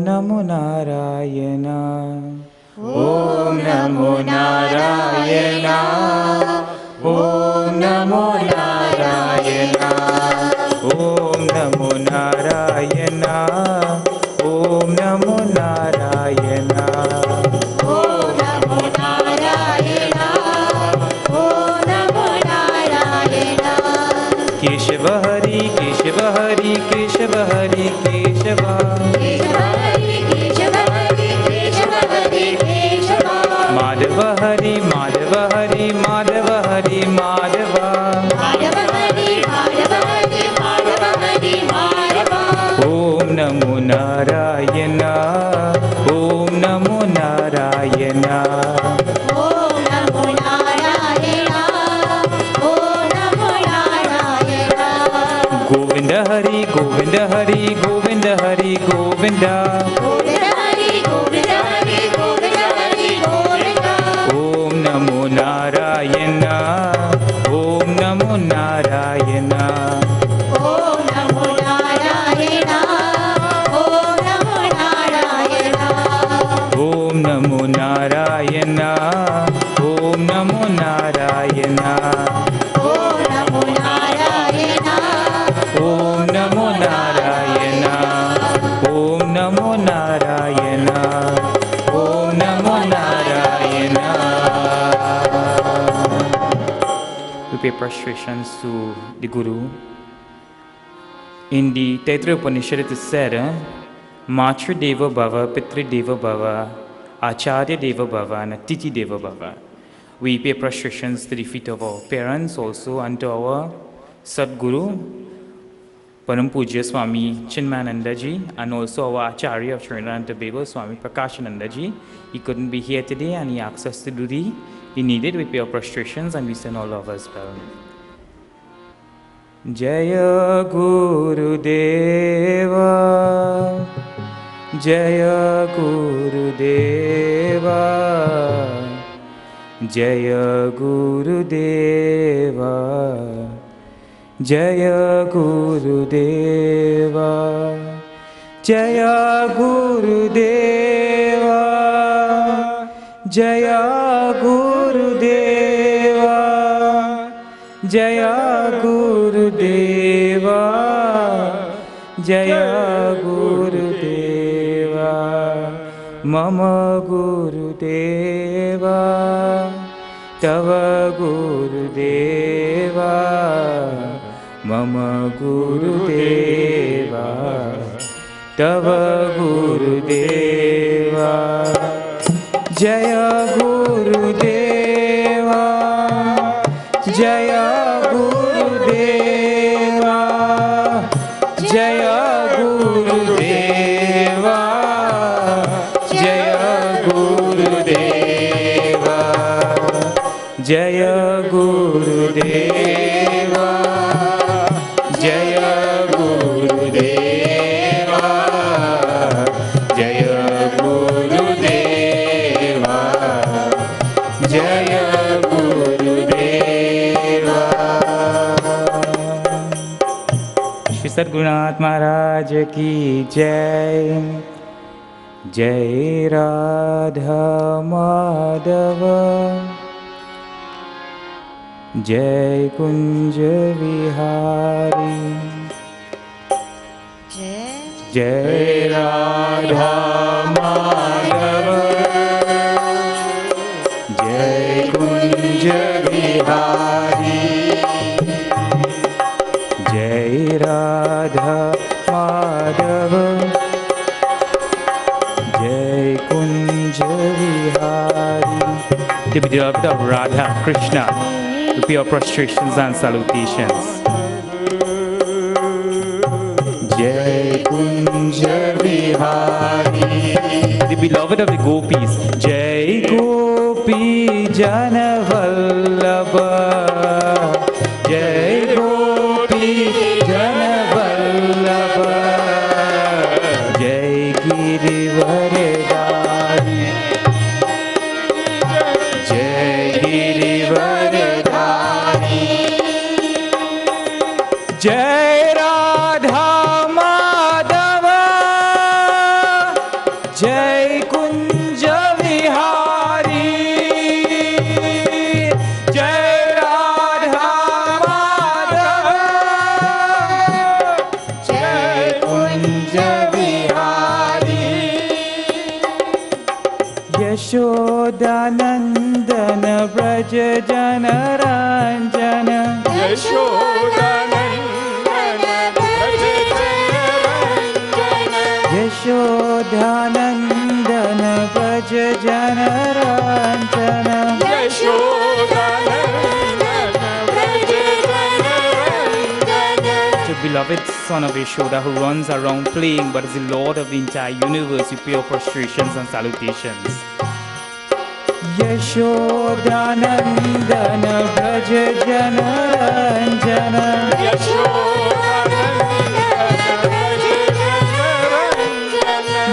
NaMo Narayan. Om NaMo Narayan. Om NaMo Narayan. Om NaMo Narayan. Om NaMo Narayan. Om NaMo Narayan. Om NaMo Narayan. Keshav Hari Keshav Hari Keshav Hari Keshav. Keshav Hari Keshav Hari Keshav Hari Keshav. Madhav Hari Madhav Hari Madhav Hari Madhav. Madhav Hari Madhav Hari Madhav Hari Madhav. Om NaMo Narayan. Om NaMo Narayan. Om NaMo Narayan. Om NaMo Narayan. Govind Hari Govind Hari Govind Hari Govind. Govind Hari Govind Hari Govind Hari Govind. Om NaMo Narayan. Om NaMo Narayan. Om NaMo Narayan. Om NaMo Narayan. Om NaMo Narayan. Om NaMo Narayan. Om NaMo Narayan. Om NaMo Narayan. Om NaMo Narayan. Om NaMo Narayan. We pay prostrations to the Guru. In the Taittiriya Upanishad it is said, Matra Deva Bhava, Pitri Deva Bhava, Acharya Deva Bhava, and Atiti Deva Bhava. We pay prostrations to the feet of our parents also and to our Sadguru, Param Pujya Swami Chinmaya and also our Acharya of Trinidad and Tobago, Swami Prakashanandaji. He couldn't be here today and he asked us to do the needed. We pay our prostrations and we send all of us well. Jaya Gurudeva, Jaya Gurudeva, Jaya Gurudeva, Jaya Gurudeva, Jaya Gurudeva, Jaya Gurudeva, Jaya Gurudeva, Jaya Gurudeva, Mama Gurudeva, Tava Gurudeva, Mama Gurudeva, Tava Gurudeva, Jaya Gurudeva, Jaya Gurudeva, Jaya Gurudeva, Jaya Gurudeva, Jaya Gurudeva, Jaya Gurudeva, Jaya Gurudeva, Jaya Gurudeva. Shri Sadgurunath Maharaj ki Jai. Jai Radha Madhava, Jai Kunj Vihari. Jai Radha Madhava, Jai Kunj Vihari. Jai Radha Madhava, Jai Kunj Vihari. To be beloved of Radha Krishna, to pay our prostrations and salutations. Jai Kunj Vihari. The beloved of the gopis. Jai Gopi Jana Vallabha. Jai Gopi Jana Vallabha. Jai Girivaradari. Jai Girivaradari. Jai Radha Madhava, Kunja Vihari. Yashodanandana Braja Jana Ranjana. Yashodanandana Braja Jana Ranjana. Yashodanandana Braja Jana Ranjana. Yashodanandana Braja Jana Ranjana. The beloved son of Yashoda who runs around playing but is the Lord of the entire universe, we pay our prostrations and salutations. Yashodanandana Braja Jana Ranjana.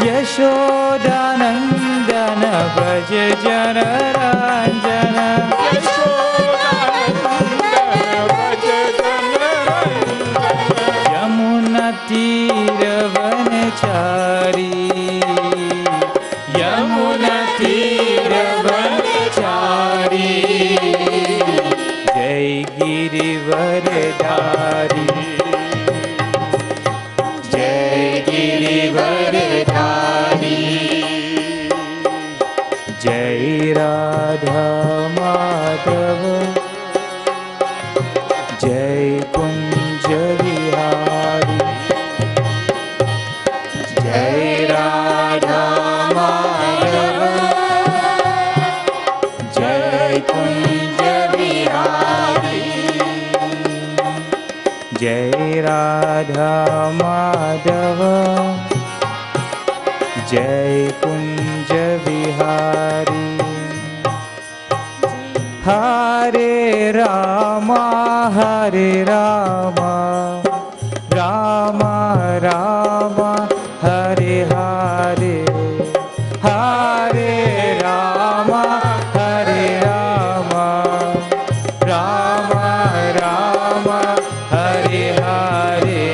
Yashodanandana Braja Jana Ranjana. Yamuna Tira Vanachari. Yamuna Tira Vanachari. Jai Girivardhari. Jai Girivardhari. Jai Radha Madhava. Jai Kunja Vihari. Jai Radha Madhava. Jai Kunja Vihari. Jai Radha Madhava. Jai Kunja Vihari. Hare Rama, Hare Rama, Rama Rama, Hare Hare. Hare Rama, Hare Rama, Rama Rama, Hare Hare.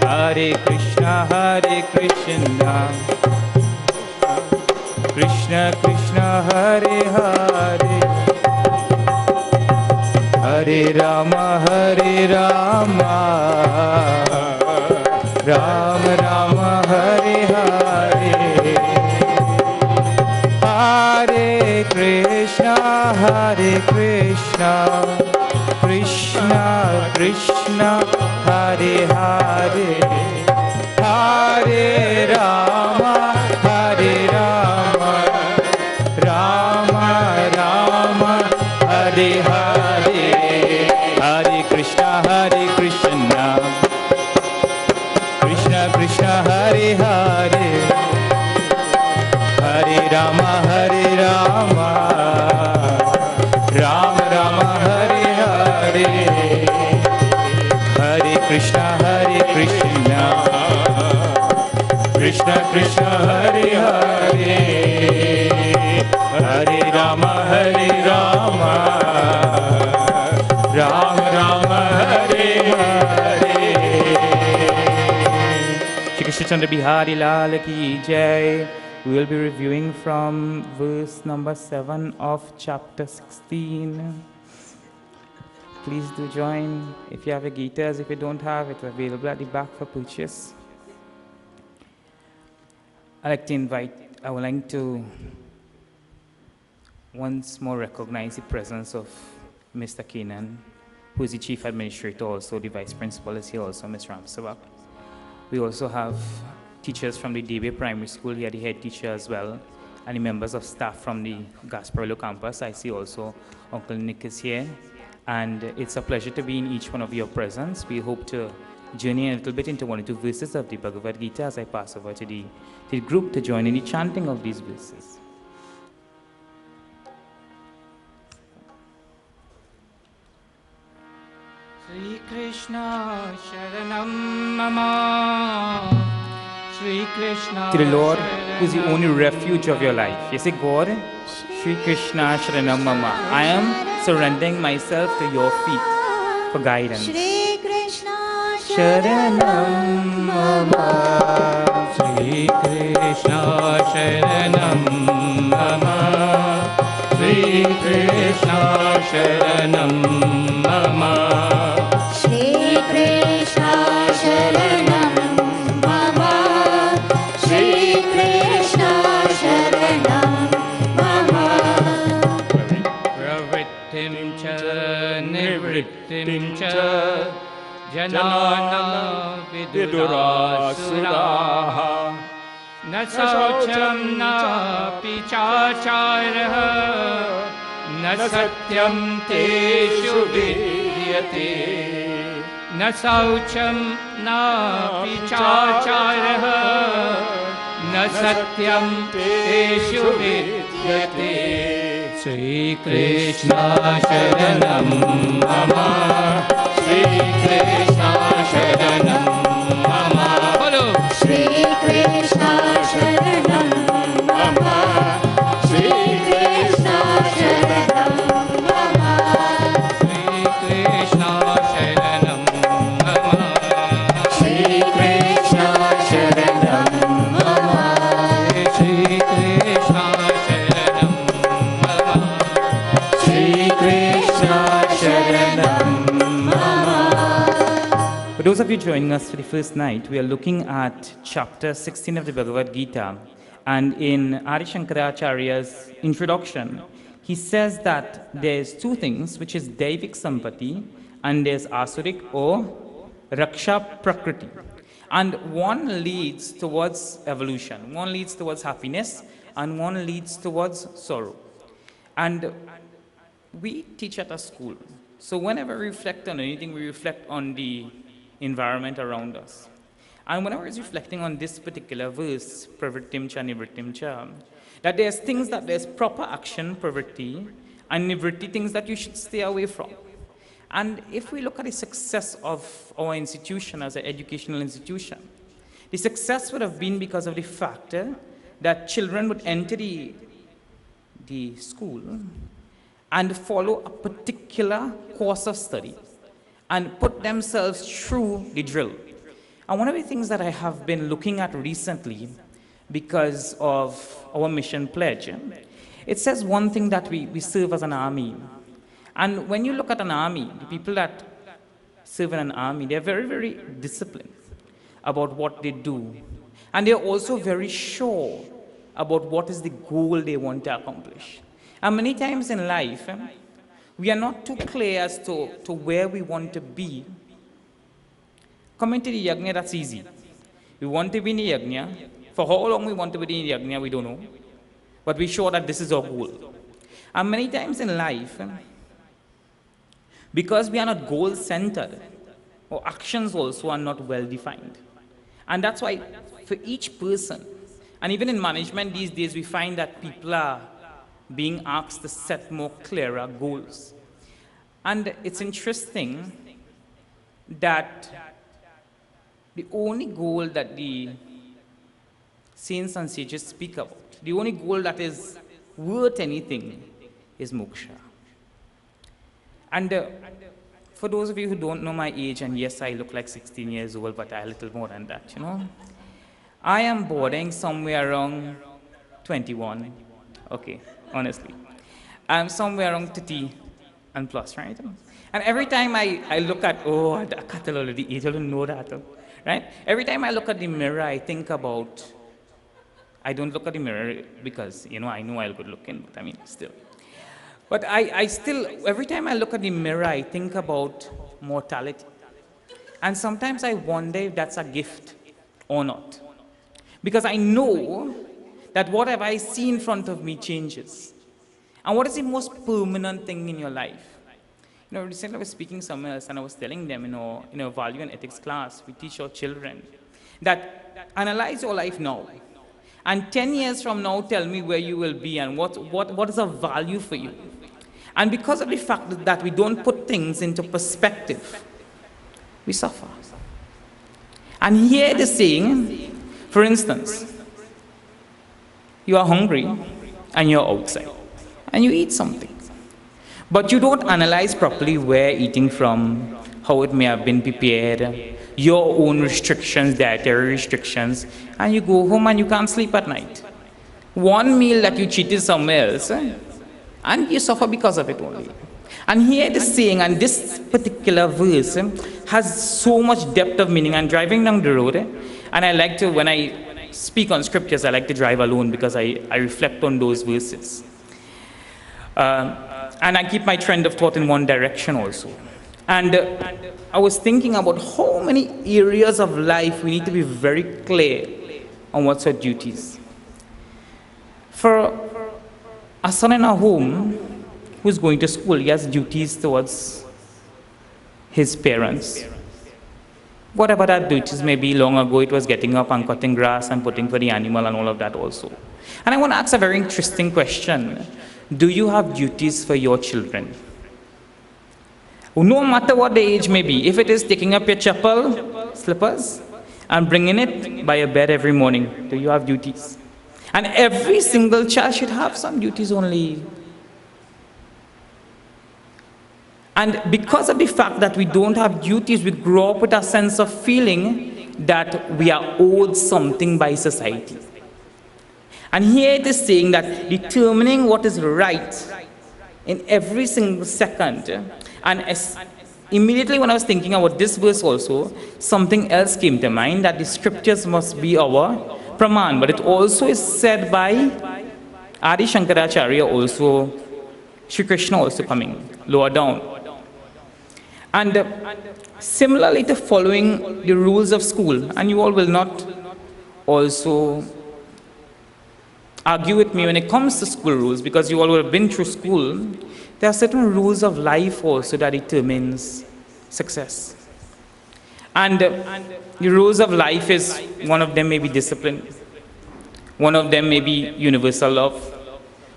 Hare Krishna, Krishna Krishna, Hare Hare. Hare Rama, Rama Rama, Hare Hare. Hare Krishna, Krishna Krishna, Hare Hare. Hare Rama, Rama Rama, Hare Hare. Hare Krishna, Krishna Krishna, Hare Hare. Hare Rama, Rama Rama, Hare Hare. Hare Krishna, Krishna Krishna, Hare Hare. Hare Rama, Rama Rama, Hare Hare. Shri Krishna Chandra Bihari Lal Ki Jai. We will be reviewing from verse number 7 of chapter 16. Please do join. If you have a Gita, if you don't have it, available at the back for purchase. I would like to once more recognize the presence of Mr. Kenan, who is the Chief Administrator, also the Vice Principal is here, also Ms. Ramsawak. We also have teachers from the Debe Primary School, here the head teacher as well, and the members of staff from the Gasparillo campus. I see also Uncle Nick is here, and it's a pleasure to be in each one of your presence. We hope to journey a little bit into one or two verses of the Bhagavad Gita as I pass over to the group to join in the chanting of these verses. Sri Krishna Sharanam Mama. Sri Krishna. To the Lord, who is the only refuge of your life. You say, God, Sri Krishna Sharanam Mama. I am surrendering myself to your feet for guidance. Shri Krishna Sharanam Mama. Sri Krishna Sharanam Mama. Sri Krishna Sharanam Mama. Shri Krishna Sharanam nivrittim cha janana vidurasuraha na saucham na pichacharah na satyam teshu vidyate na saucham na pichacharah na satyam teshu vidyate. Shri Krishna Sharanam Mama, Shri Krishna Sharanam Mama. Follow. Shri Krishna Sharanam Mama, Shri Krishna Sharanam Mama, Shri Krishna Sharanam Mama, Shri Krishna Sharanam Mama, Shri Krishna Sharanam Mama, Shri Krishna Sharanam Mama. For those of you joining us for the first night, we are looking at chapter 16 of the Bhagavad Gita. And in Adi Shankaracharya's introduction, he says that there's two things, which is Daivik Sampati and there's Asurik or Raksha Prakriti. And one leads towards evolution, one leads towards happiness, and one leads towards sorrow. And we teach at a school. So whenever we reflect on anything, we reflect on the environment around us. And whenever I was reflecting on this particular verse, pravrittim cha nivrittim cha, that there's things that there's proper action, pravritti, and nivritti, things that you should stay away from. And if we look at the success of our institution as an educational institution, the success would have been because of the factor that children would enter the school and follow a particular course of study and put themselves through the drill. And one of the things that I have been looking at recently because of our mission pledge, it says one thing that we serve as an army. And when you look at an army, the people that serve in an army, they're very, very disciplined about what they do. And they're also very sure about what is the goal they want to accomplish. And many times in life, we are not too clear as to where we want to be. Coming to the Yajna, that's easy. We want to be in the Yajna. For how long we want to be in the Yajna, we don't know. But we're sure that this is our goal. And many times in life, because we are not goal-centered, our actions also are not well-defined. And that's why for each person, and even in management these days, we find that people are being asked to set more clearer goals. And it's interesting that the only goal that the saints and sages speak about, the only goal that is worth anything, is moksha. And for those of you who don't know my age, and yes, I look like 16 years old, but I'm a little more than that, you know. I am bordering somewhere around 21, okay, honestly. I'm somewhere around 30 and plus, right? And every time I look at, oh, I can't tell already age, I don't know that, right? Every time I look at the mirror, I think about, I don't look at the mirror because, you know I'll good looking, but I mean, still. But I still, every time I look at the mirror, I think about mortality. And sometimes I wonder if that's a gift or not. Because I know that whatever I see in front of me changes. And what is the most permanent thing in your life? You know, recently I was speaking somewhere else and I was telling them, in our value and ethics class, we teach our children that analyze your life now. And 10 years from now, tell me where you will be and what is of value for you. And because of the fact that we don't put things into perspective, we suffer. And here the saying, for instance, you are hungry and you're outside and you eat something. But you don't analyze properly where eating from, how it may have been prepared, your own restrictions, dietary restrictions, and you go home and you can't sleep at night. One meal that you cheated somewhere else, and you suffer because of it only. And here the saying, and this particular verse has so much depth of meaning. I'm driving down the road, and I like to, when I speak on scriptures, I like to drive alone because I reflect on those verses. And I keep my trend of thought in one direction also. And I was thinking about how many areas of life we need to be very clear on what's our duties. For a son in a home who's going to school, he has duties towards his parents. Whatever that duties may be, long ago it was getting up and cutting grass and putting for the animal and all of that also. And I want to ask a very interesting question. Do you have duties for your children? No matter what the age may be, if it is taking up your slippers, and bringing it by your bed every morning, do you have duties? And every single child should have some duties only. And because of the fact that we don't have duties, we grow up with a sense of feeling that we are owed something by society. And here it is saying that determining what is right in every single second. And immediately when I was thinking about this verse also, something else came to mind, that the scriptures must be our praman. But it also is said by Adi Shankaracharya also, Shri Krishna also coming lower down. And similarly to following the rules of school, and you all will not also argue with me when it comes to school rules, because you all will have been through school, there are certain rules of life also that determines success. And the rules of life is, one of them may be discipline, one of them may be universal love,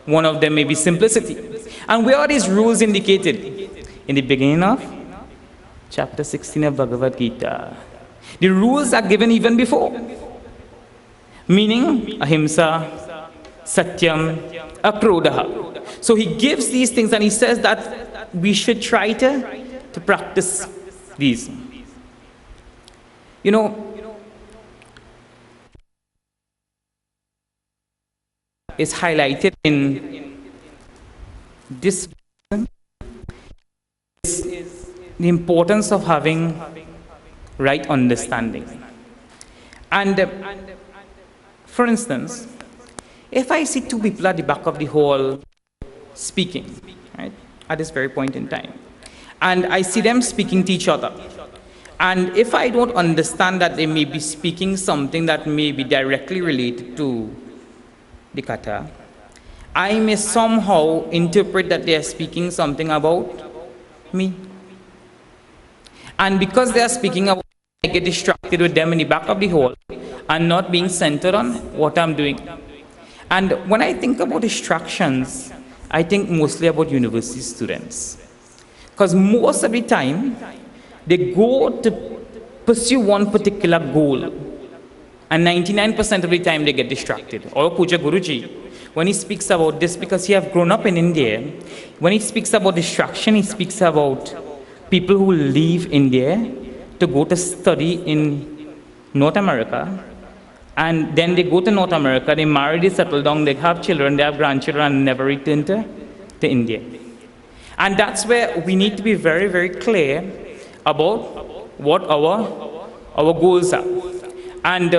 one of them may be simplicity. And where are these rules indicated? In the beginning of chapter 16 of Bhagavad Gita. The rules are given even before. Meaning, ahimsa, satyam, akrodha. So he gives these things and he says that we should try to practice these. You know, is highlighted in this is the importance of having right understanding. And for instance, if I see two people at the back of the hall speaking, right, at this very point in time, and I see them speaking to each other, and if I don't understand that they may be speaking something that may be directly related to the kata, I may somehow interpret that they are speaking something about me. And because they are speaking about, I get distracted with them in the back of the hall and not being centered on what I'm doing. And when I think about distractions, I think mostly about university students. Because most of the time, they go to pursue one particular goal, and 99% of the time they get distracted. Or Puja Guruji, when he speaks about this, because he have grown up in India, when he speaks about distraction, he speaks about people who leave India to go to study in North America, and then they go to North America, they marry, they settle down, they have children, they have grandchildren, and never return to India. And that's where we need to be very, very clear about what our goals are. And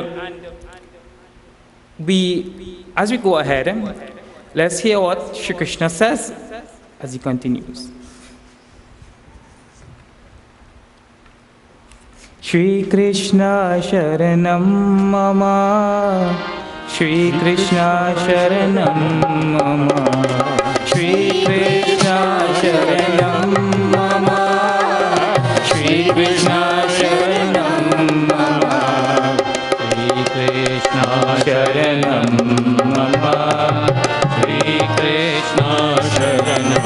as we go ahead, let's hear what Shri Krishna says as he continues. Shri Krishna Sharanam Mama, Shri Krishna Sharanam Mama, Shri Krishna Sharanam Mama, Shri Krishna Sharanam Mama, Shri Krishna Sharanam Mama, Shri Krishna Sharanam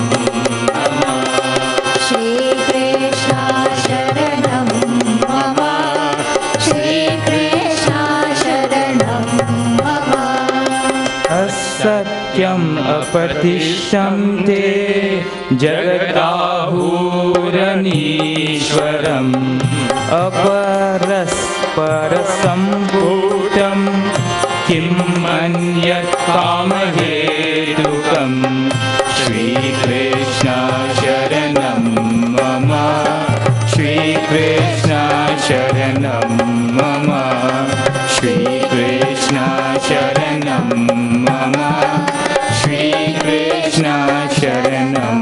Mama, Shri Krishna Sharanam Mama, Shri Krishna Sharanam Mama. Asatyam apatishyamte jagatahuranishwaram aparasparasambutam kim anyat kamahetukam Shri Krishna Sharanam Mama, Shri Krishna Sharanam Mama, Shri Krishna Sharanam Mama, Shri Krishna Sharanam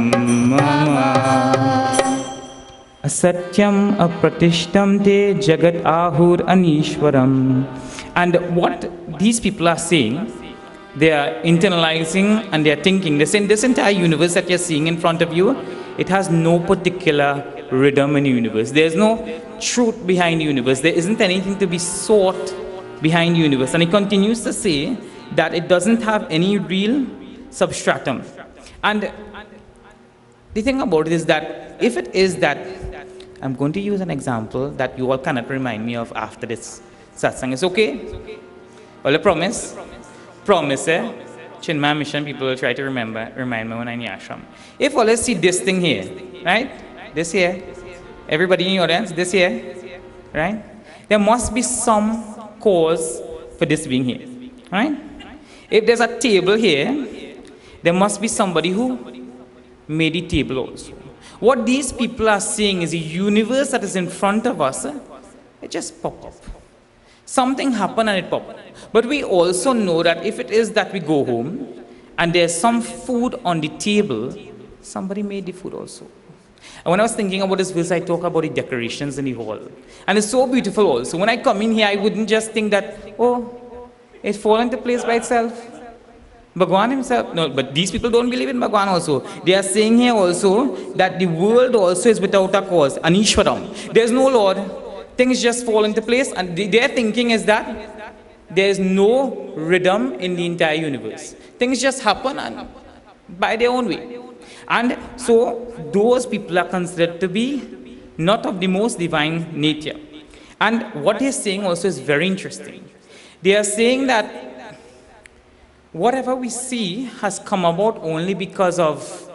Mama. A Satyam apratishtamte jagat ahur anishwaram. And what these people are saying, they are internalizing and they are thinking. They're saying this entire universe that you're seeing in front of you, it has no particular rhythm in the universe. There's no truth behind the universe. There isn't anything to be sought behind the universe. And he continues to say that it doesn't have any real substratum. And the thing about it is that if it is that, I'm going to use an example that you all cannot remind me of after this satsang. Is okay? Well, I promise. Promise, eh? Chinmaya Mission people will try to remind me when I'm in ashram. If all see this thing here, right? This here. Everybody in your audience, this here, right? There must be some cause for this being here, right? If there's a table here, there must be somebody who made the table also. What these people are seeing is a universe that is in front of us. It just pop up. Something happened and it popped up. But we also know that if it is that we go home and there's some food on the table, somebody made the food also. And when I was thinking about this verse, I talk about the decorations in the hall. And it's so beautiful also. When I come in here, I wouldn't just think that, oh, it falls into place by itself. Bhagwan himself, no, but these people don't believe in Bhagwan also. They are saying here also that the world also is without a cause, Anishwaram. There's no Lord. Things just fall into place, and their thinking is that there's no rhythm in the entire universe. Things just happen and by their own way. And so those people are considered to be not of the most divine nature. And what they're saying also is very interesting. They are saying that whatever we see has come about only because of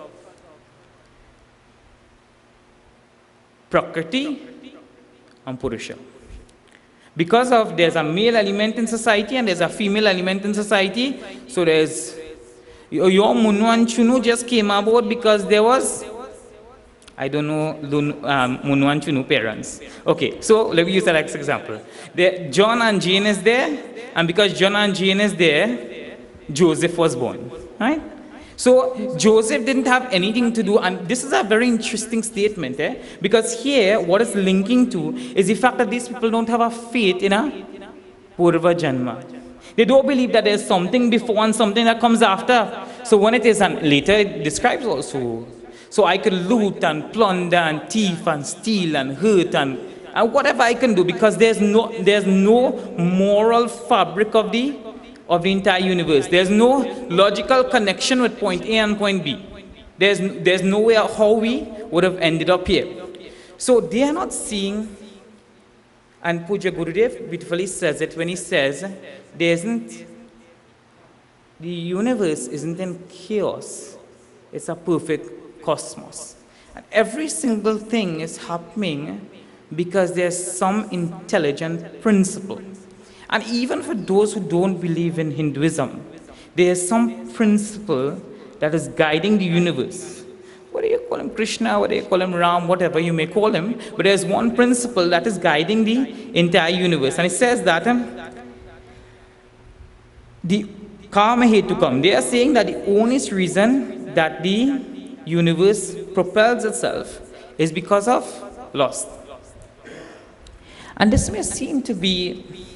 Prakriti and Purusha. Because of there's a male element in society and there's a female element in society, so there's your Munu and Chunu just came about because there was, I don't know, Munu and Chunu parents. Okay, so let me use that as example. John and Jane is there, and because John and Jane is there, Joseph was born, right? So Joseph didn't have anything to do, and this is a very interesting statement, because here what it's linking to is the fact that these people don't have a faith in a Purva Janma. They don't believe that there's something before and something that comes after. So when it is, and later it describes also, so I could loot and plunder and thief and steal and hurt and whatever I can do, because there's no moral fabric of the entire universe. There's no logical connection with point A and point B. There's no way how we would have ended up here. So they are not seeing, and Puja Gurudev beautifully says it when he says, the universe isn't in chaos, it's a perfect cosmos. And every single thing is happening because there's some intelligent principle. And even for those who don't believe in Hinduism, there is some principle that is guiding the universe. Whether you call him Krishna, whether you call him Ram, whatever you may call him, but there's one principle that is guiding the entire universe. And it says that the karma hetukam, they are saying that the only reason that the universe propels itself is because of loss. And this may seem to be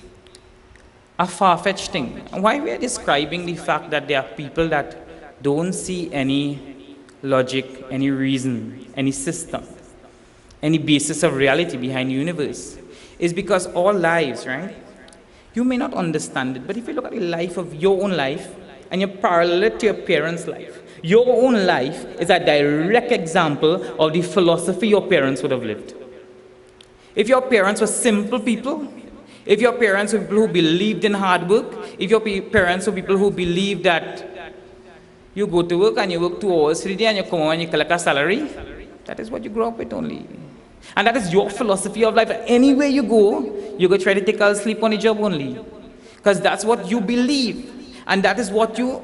a far-fetched thing. Why we are describing the fact that there are people that don't see any logic, any reason, any system, any basis of reality behind the universe is because all lives, right? You may not understand it, but if you look at the life of your own life and you parallel it to your parents' life, your own life is a direct example of the philosophy your parents would have lived. If your parents were simple people, if your parents were people who believed in hard work, if your parents were people who believed that you go to work and you work 2 hours a day and you come home and you collect a salary, that is what you grow up with only. And that is your philosophy of life. Anywhere you go try to take a sleep on the job only. Because that's what you believe. And that is what you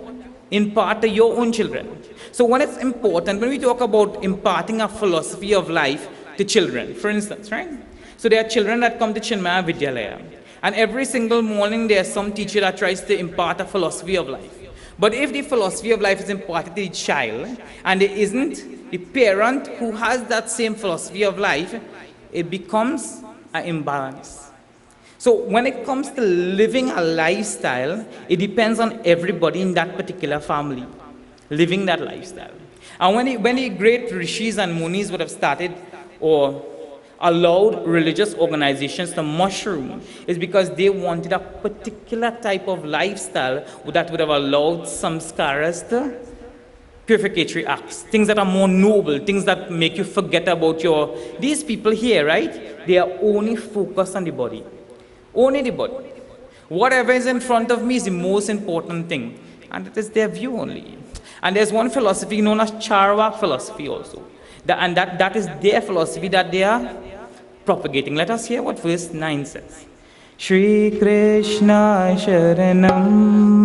impart to your own children. So when it's important, when we talk about imparting a philosophy of life to children, for instance, right? So there are children that come to Chinmaya Vidyalaya. And every single morning there's some teacher that tries to impart a philosophy of life. But if the philosophy of life is imparted to the child, and there isn't the parent who has that same philosophy of life, it becomes an imbalance. So when it comes to living a lifestyle, it depends on everybody in that particular family living that lifestyle. And when the great rishis and munis would have started or allowed religious organizations to mushroom, is because they wanted a particular type of lifestyle that would have allowed samskaras to purificatory acts, things that are more noble, things that make you forget about these people here, right? They are only focused on the body. Only the body. Whatever is in front of me is the most important thing. And it is their view only. And there's one philosophy known as Charvak philosophy also. That is their philosophy that they are propagating. Let us hear what verse 9 says. Shri Krishna Sharanam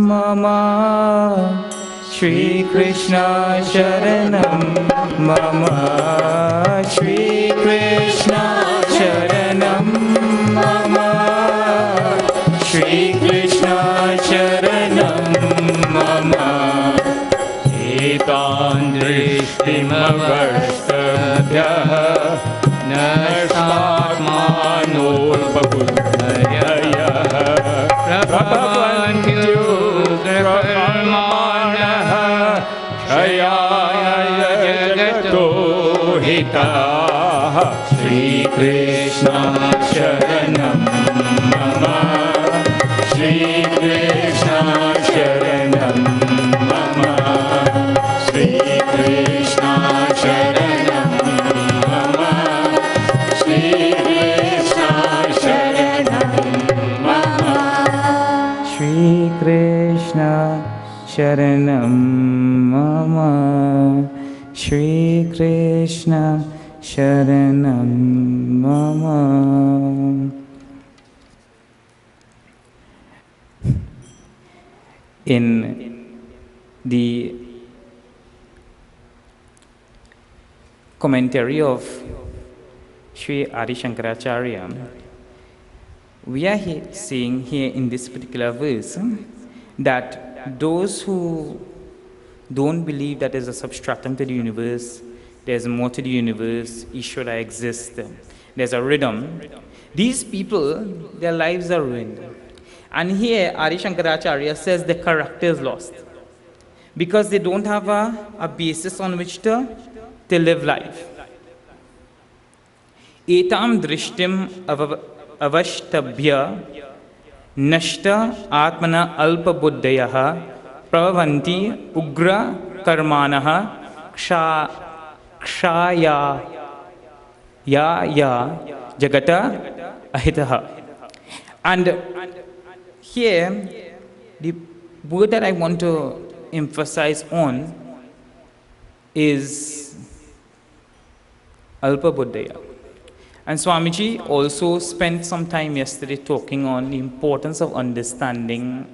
Mama. Shri Krishna Sharanam Mama. Shri Krishna Sharanam Mama. Shri Krishna Sharanam Mama. Etan drishtimavastabhyah nastatmanolpabuddhayah prabhavantyugraparmanah shayaya jagato hitah. Shri Krishna Sharanam Mama. Shri Krishna Sharanam Mama. Shri Krishna Sharanam Mama. Shri Krishna Sharanam Mama. Shri Krishna Sharanam Mama. Shri Krishna Sharanam Mama. In the commentary of Sri Adi Shankaracharya, we are saying here in this particular verse that those who don't believe that there's a substratum to the universe, there's more to the universe, Ishvara exists, there's a rhythm, these people, their lives are ruined. And here Adi Shankaracharya says the character is lost because they don't have a basis on which to live life. Etam drishtim avashtabhya nashta atmana alpa buddhayaha pravavanti ugra karmanaha kshaya ya jagata ahitaha. And here, the word that I want to emphasize on is Alpa Buddhaya. And Swamiji also spent some time yesterday talking on the importance of understanding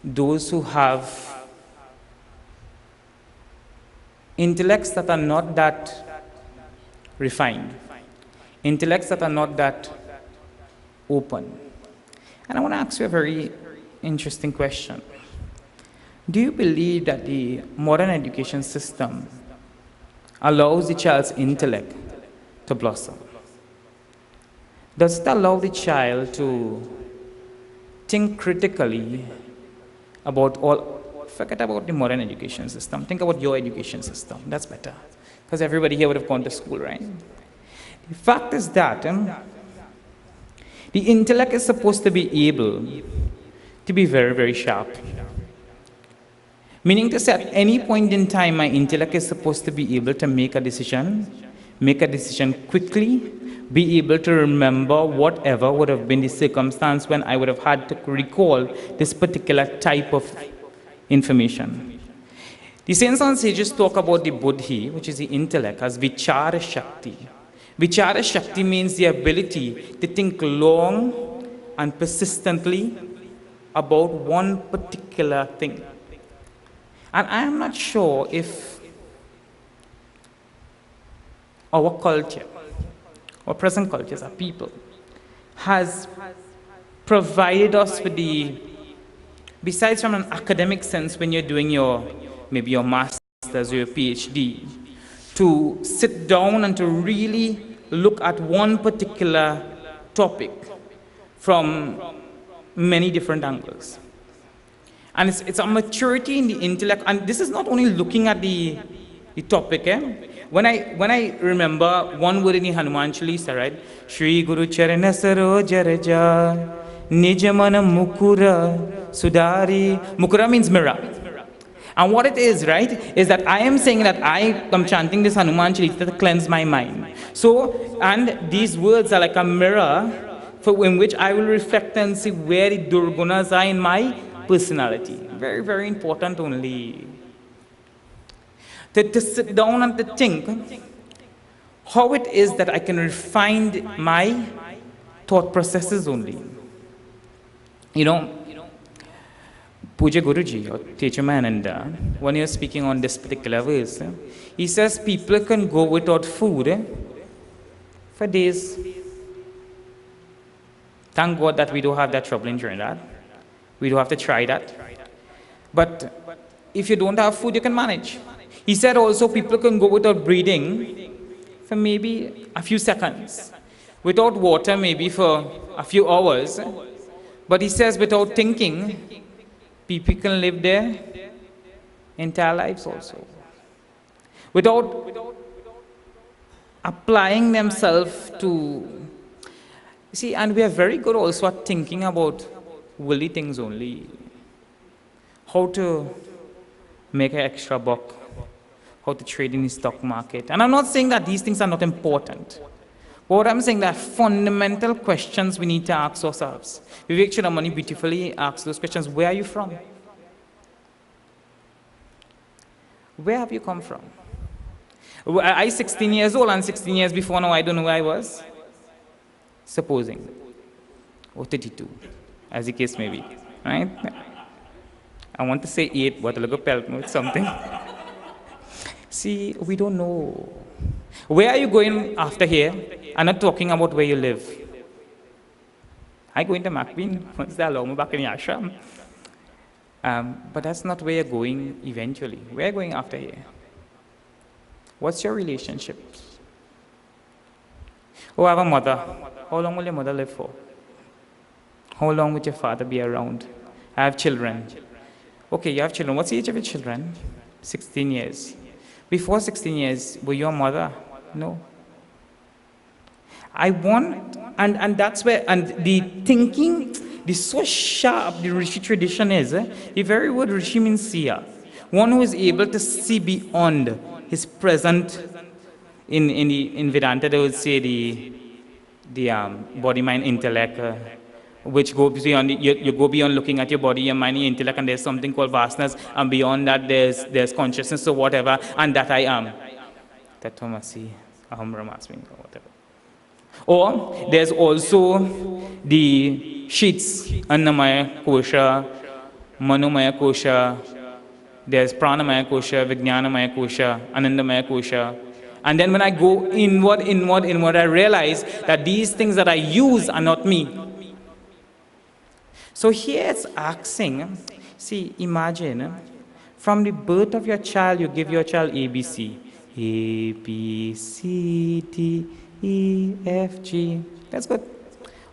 those who have intellects that are not that refined, intellects that are not that open. And I want to ask you a very interesting question. Do you believe that the modern education system allows the child's intellect to blossom? Does it allow the child to think critically about forget about the modern education system, think about your education system, that's better. Because everybody here would have gone to school, right? The fact is that the intellect is supposed to be able to be very, very sharp. Meaning to say, at any point in time, my intellect is supposed to be able to make a decision quickly, be able to remember whatever would have been the circumstance when I would have had to recall this particular type of information. The saints and sages talk about the buddhi, which is the intellect, as vichara shakti. Vichara shakti means the ability to think long and persistently about one particular thing. And I am not sure if our culture, our present cultures, our people, has provided us with besides from an academic sense when you're doing maybe your master's or your PhD, to sit down and to really look at one particular topic from many different angles. And it's a maturity in the intellect. And this is not only looking at the topic. When I remember one word in the Hanuman Chalisa, right? Shri Guru Charana Saroja Raja Nijamana Mukura Sudari. Mukura means mirror. And what it is, right, is that I am saying that I am chanting this Hanuman Chalisa to cleanse my mind. So, and these words are like a mirror in which I will reflect and see where the durgunas are in my personality. Very, very important only. To sit down and to think how it is that I can refine my thought processes only. You know, Puja Guruji or Techamananda, when he was speaking on this particular verse, he says people can go without food for days. Thank God that we don't have that trouble in Trinidad. We don't have to try that. But if you don't have food, you can manage. He said also people can go without breathing for maybe a few seconds. Without water maybe for a few hours. But he says without thinking, people can live their entire lives also. Without applying themselves to... See, and we are very good also at thinking about worldly things only. How to make an extra buck. How to trade in the stock market. And I'm not saying that these things are not important. But what I'm saying that fundamental questions we need to ask ourselves. Vivek Chudamani beautifully asks those questions. Where are you from? Where have you come from? I'm 16 years old, and 16 years before now I don't know where I was. Supposing. Or 32, as the case may be. Right? I want to say 8, but I'll go pelt me with something. See, we don't know. Where are you going after here? I'm not talking about where you live. I go into Macbean once they allow me back in the ashram. But that's not where you're going eventually. Where are you going after here? What's your relationship? Oh, I have a mother. How long will your mother live for? How long will your father be around? I have children. Okay, you have children. What's the age of your children? 16 years. Before 16 years, were you a mother? No. I want, and that's where, and the thinking, the so sharp the Rishi tradition is, the very word Rishi means seer. One who is able to see beyond his present, in Vedanta they would say the body, mind, intellect, which goes beyond, you go beyond looking at your body, your mind, your intellect, and there's something called vasanas, and beyond that there's consciousness or whatever, and that I am. Tatvamasi, Aham Brahmasmi, or whatever. Or there's also the sheets, Annamaya Kosha, Manomaya Kosha, there's Pranamaya Kosha, Vijnanamaya Kosha, Anandamaya Kosha. And then when I go inward, I realize that these things that I use are not me. So here it's asking, see, imagine, from the birth of your child, you give your child ABC. A, B, C, D, E, F, G. That's good.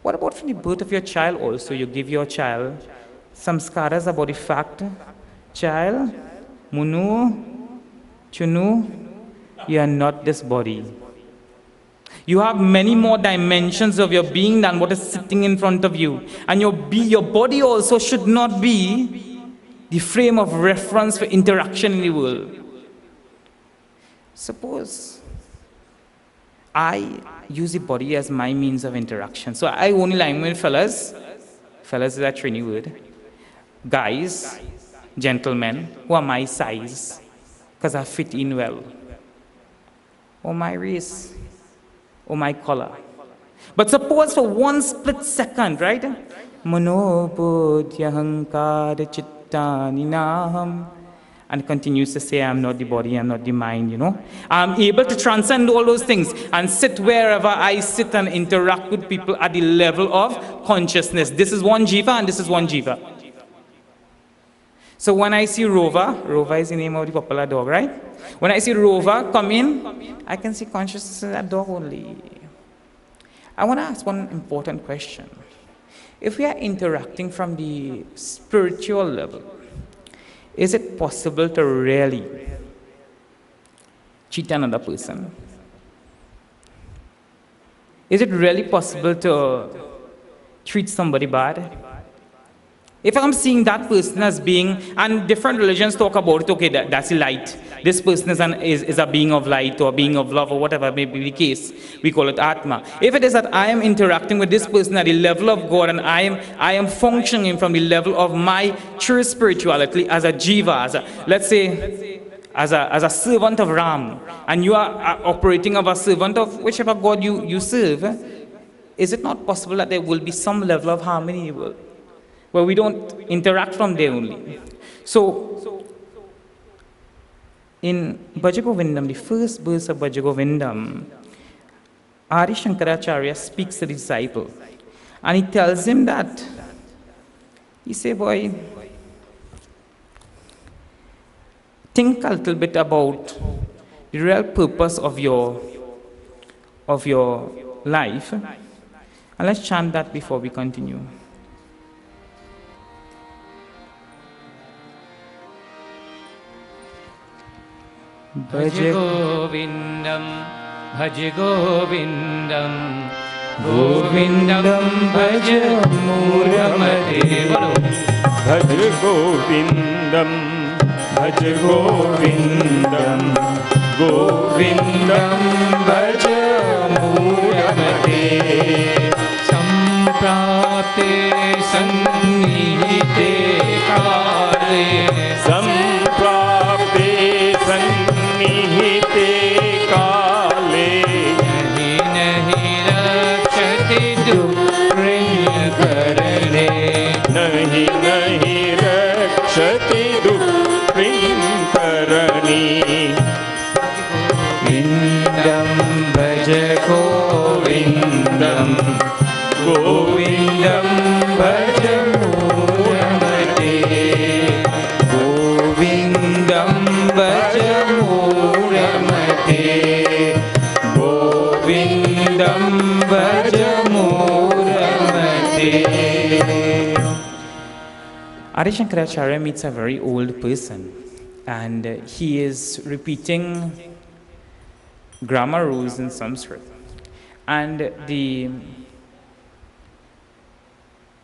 What about from the birth of your child also? You give your child some samskaras about the fact, child, Munu, Chunu, you are not this body. You have many more dimensions of your being than what is sitting in front of you. And your body also should not be the frame of reference for interaction in the world. Suppose I use the body as my means of interaction. So I only line with fellas. Fellas is a Trini word. Guys, gentlemen, who are my size, because I fit in well. Or my race. Or my color. But suppose for one split second, right? Manobodhyahankara chittaninaham. And continues to say, I'm not the body, I'm not the mind, you know. I'm able to transcend all those things and sit wherever I sit and interact with people at the level of consciousness. This is one jiva and this is one jiva. So when I see Rover is the name of the popular dog, right? When I see Rover come in, I can see consciousness in that dog only. I want to ask one important question. If we are interacting from the spiritual level, is it possible to really cheat another person? Is it really possible to treat somebody bad? If I'm seeing that person as being, and different religions talk about it, okay, that's a light. This person is a being of light or a being of love or whatever may be the case. We call it Atma. If it is that I am interacting with this person at the level of God and I am functioning from the level of my true spirituality as a jiva, let's say, as a servant of Ram, and you are operating as a servant of whichever God you serve, is it not possible that there will be some level of harmony in the world, where we don't interact from there only? So, in Bhajagovindam, the first verse of Bhajagovindam, Adi Shankaracharya speaks to the disciple, and he tells him that, he says, boy, think a little bit about the real purpose of your life, and let's chant that before we continue. Bhaj Govindam, Bhaj Govindam, Govindam Bhaj Muramate. Bhaj Govindam, Bhaj Govindam, Govindam Bhaj Muramate. Samprapte Sannihite Kale, Samprapte Sannihite Kale, Nahi nahi rakshati dukrin karane, Nahi nahi rakshati dukrin karane. Vindam bhaja Govindam, Govindam bhaja Muramate, Govindam bhaja Muramate, Govindam bhaja Muramate. Adi Shankaracharya meets a very old person, and he is repeating grammar rules in Sanskrit. And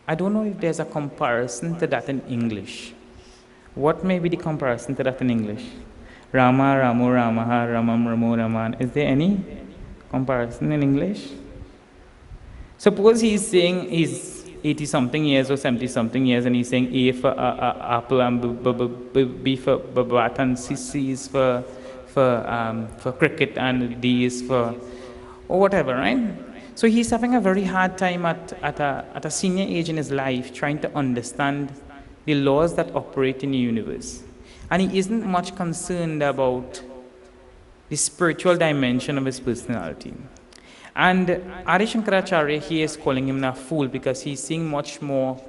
I don't know if there's a comparison to that in English. What may be the comparison to that in English? Rama, Ramo, Ramaha, Ramam, Ramo, Raman. Is there any comparison in English? Suppose he's saying he's 80-something years or 70-something years, and he's saying A for apple and B for bat, and C is for cricket, and D is for or whatever, right? So he's having a very hard time at a senior age in his life trying to understand the laws that operate in the universe. And he isn't much concerned about the spiritual dimension of his personality. And Adi Shankaracharya, he is calling him a fool because he's seeing much more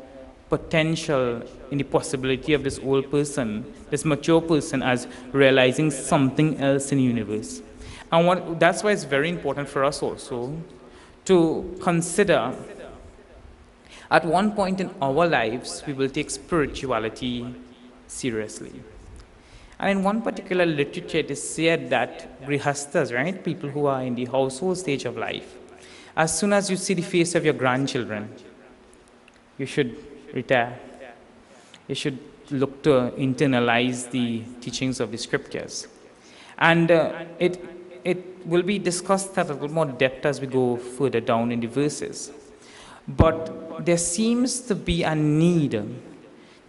potential in the possibility of this old person, this mature person, as realizing something else in the universe. And that's why it's very important for us also to consider at one point in our lives we will take spirituality seriously. And in one particular literature it is said that grihastas, right, people who are in the household stage of life, as soon as you see the face of your grandchildren, you should retire. You should look to internalize the teachings of the scriptures. And it will be discussed at a little more depth as we go further down in the verses. But there seems to be a need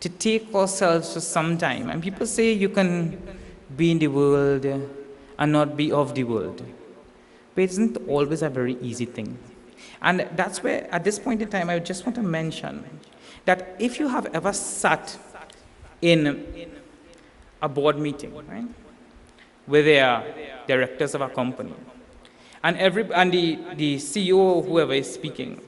to take ourselves for some time. And people say you can be in the world and not be of the world. But it isn't always a very easy thing. And that's where, at this point in time, I just want to mention that if you have ever sat in a board meeting, right, where there are directors of a company, and the CEO or whoever is speaking,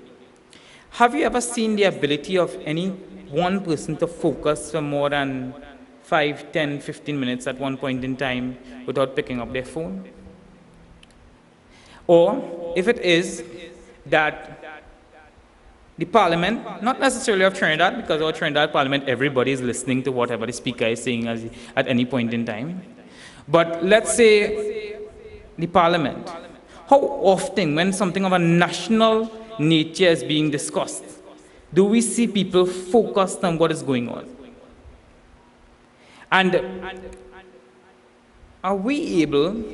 have you ever seen the ability of any one person to focus for more than 5, 10, 15 minutes at one point in time without picking up their phone? Or if it is, that the parliament, not necessarily of Trinidad, because our Trinidad parliament, everybody is listening to whatever the speaker is saying at any point in time. But let's say the parliament. How often, when something of a national nature is being discussed, do we see people focused on what is going on? And are we able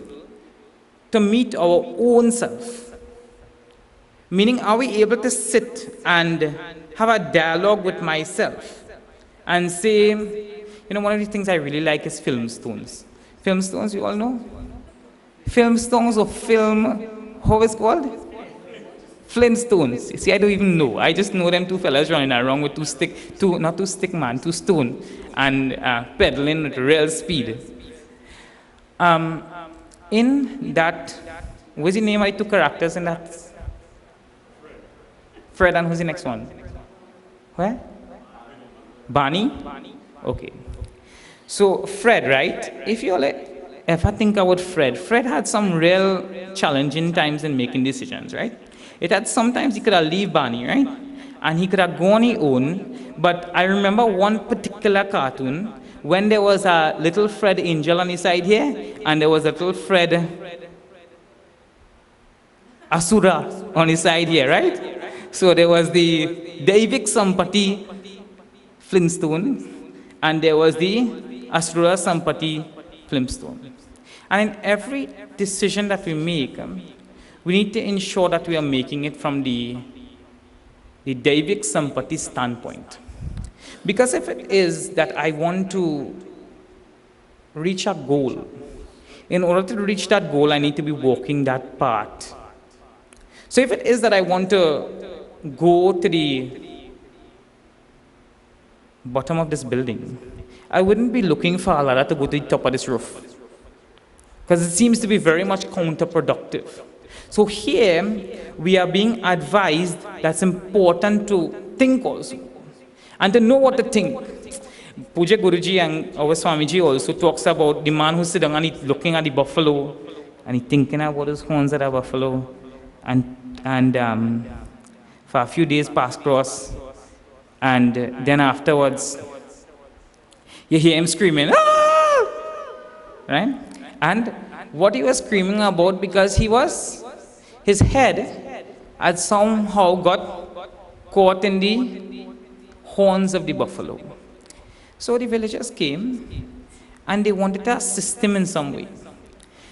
to meet our own self? Meaning, are we able to sit and have a dialogue with myself and say, one of the things I really like is film stones. Film stones, you all know? Film stones or film, how is it called? Flintstones. You see, I don't even know. I just know them two fellas running around with two stone, and pedaling at real speed. In that, what's the name of the two characters in that? Fred, and who's the next one? Where? Barney? Okay. So Fred, right? If you ever think about Fred had some real challenging times in making decisions, right? It had sometimes he could have leave Barney, right? And he could have gone his own. But I remember one particular cartoon when there was a little Fred angel on his side here, and there was a little Fred Asura on his side here, right? So there was the Daivik Sampati Flintstone, and there was the Asura Sampati Flintstone. And in every decision that we make, we need to ensure that we are making it from the Daivik Sampati standpoint. Because if it is that I want to reach a goal, in order to reach that goal, I need to be walking that path. So if it is that I want to go to the bottom of this building, I wouldn't be looking for a ladder to go to the top of this roof, because it seems to be very much counterproductive. So here, we are being advised that's important to think also, and to know what to think. Puja Guruji and our Swamiji also talks about the man who's sitting and he's looking at the buffalo, and he's thinking about his horns at a buffalo, and for a few days pass across, and then afterwards, you hear him screaming, "Ah!" Right? And what he was screaming about, because his head had somehow got caught in the horns of the buffalo. So the villagers came, and they wanted to assist him in some way.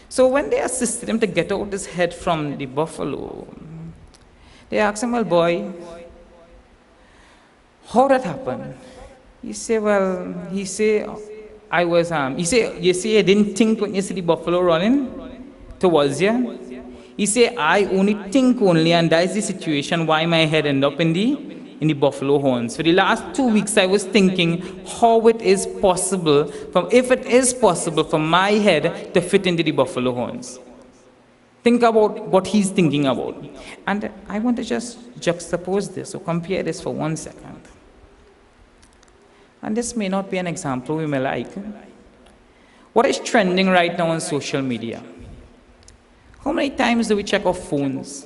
So when they assisted him to get out his head from the buffalo, they asked him, "Well, boy, how that happened?" He said, you say, I didn't think when you see the buffalo running towards you. He said, I only think only, and that is the situation why my head ended up in the buffalo horns. For the last 2 weeks, I was thinking how it is possible, if it is possible for my head to fit into the buffalo horns. Think about what he's thinking about. And I want to just juxtapose this, or compare this for 1 second. And this may not be an example we may like. What is trending right now on social media? How many times do we check our phones?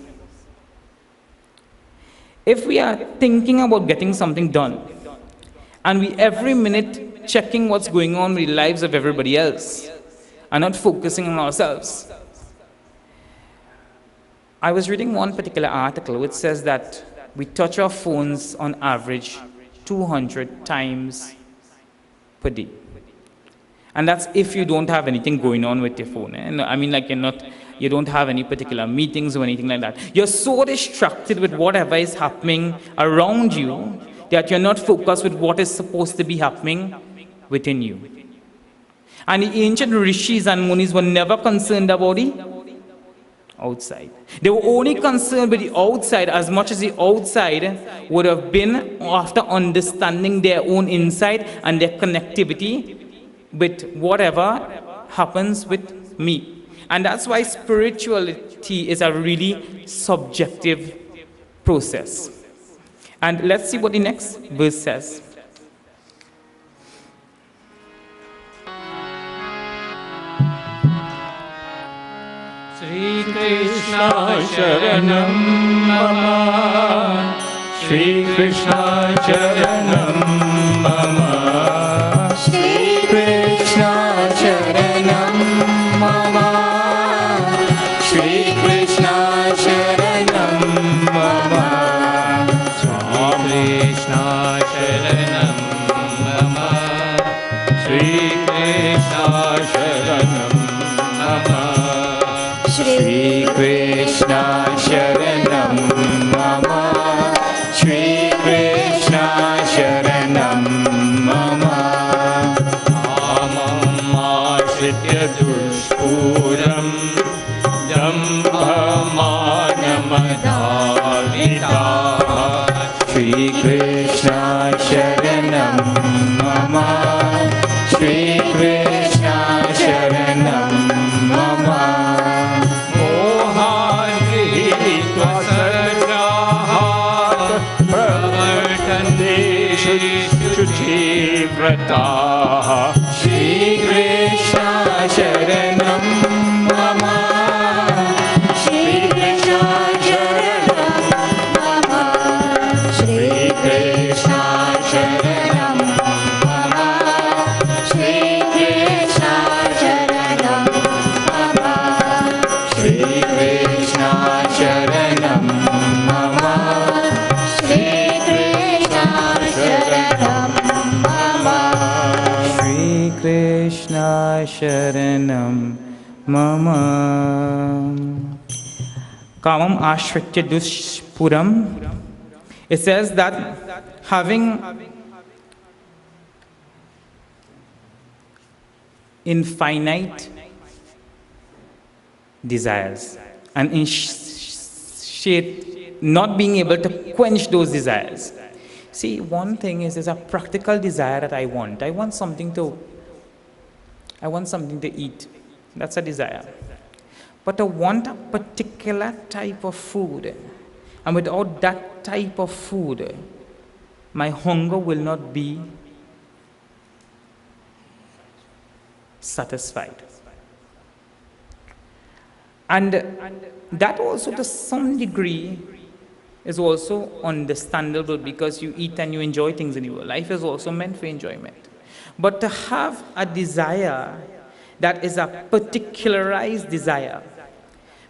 If we are thinking about getting something done, and we every minute checking what's going on with the lives of everybody else, and not focusing on ourselves. I was reading one particular article which says that we touch our phones on average 200 times per day. And that's if you don't have anything going on with your phone. I mean, like you don't have any particular meetings or anything like that. You're so distracted with whatever is happening around you that you're not focused with what is supposed to be happening within you. And the ancient rishis and munis were never concerned about the outside. They were only concerned with the outside as much as the outside would have been after understanding their own inside and their connectivity with whatever happens with me. And that's why spirituality is a really subjective process. And let's see what the next verse says. Sri Krishna Sharanam Mama, Shri Krishna Sharanam Mama, Shri Krishna Sharanam Mama, Shri Krishna Sharanam Mama, Krishna Sharanam Mama, Shri Krishna Sharanam Mama, Shri Krishna Sharanam Mama, Shri Krishna Sharanam Mama, Amamashritya Dushpuram Dambhamanamadavidha, Shri Krishna Sharanam Mama, Shri Krishna Sharanam Mama, Mohanjitva sargrahat pravartante shuchivrataha, Shri Krishna Sharanam Mama, Shri Krishna Sharanam Mama, Shri Krishna Sharanam Mama, Shri Krishna Sharanam Mama, Shri Krishna Sharanam Mama, Shri Krishna Sharanam Mama, Shri Krishna Sharanam Mama. Kamam Ashritya Dushpuram. It says that having infinite desires and not being able to quench those desires. See, one thing is there's a practical desire that I want. I want something to eat. That's a desire. But I want a particular type of food. And without that type of food, my hunger will not be satisfied. And that also, to some degree, is also understandable because you eat and you enjoy things in your life is also meant for enjoyment. But to have a desire that is a particularized desire,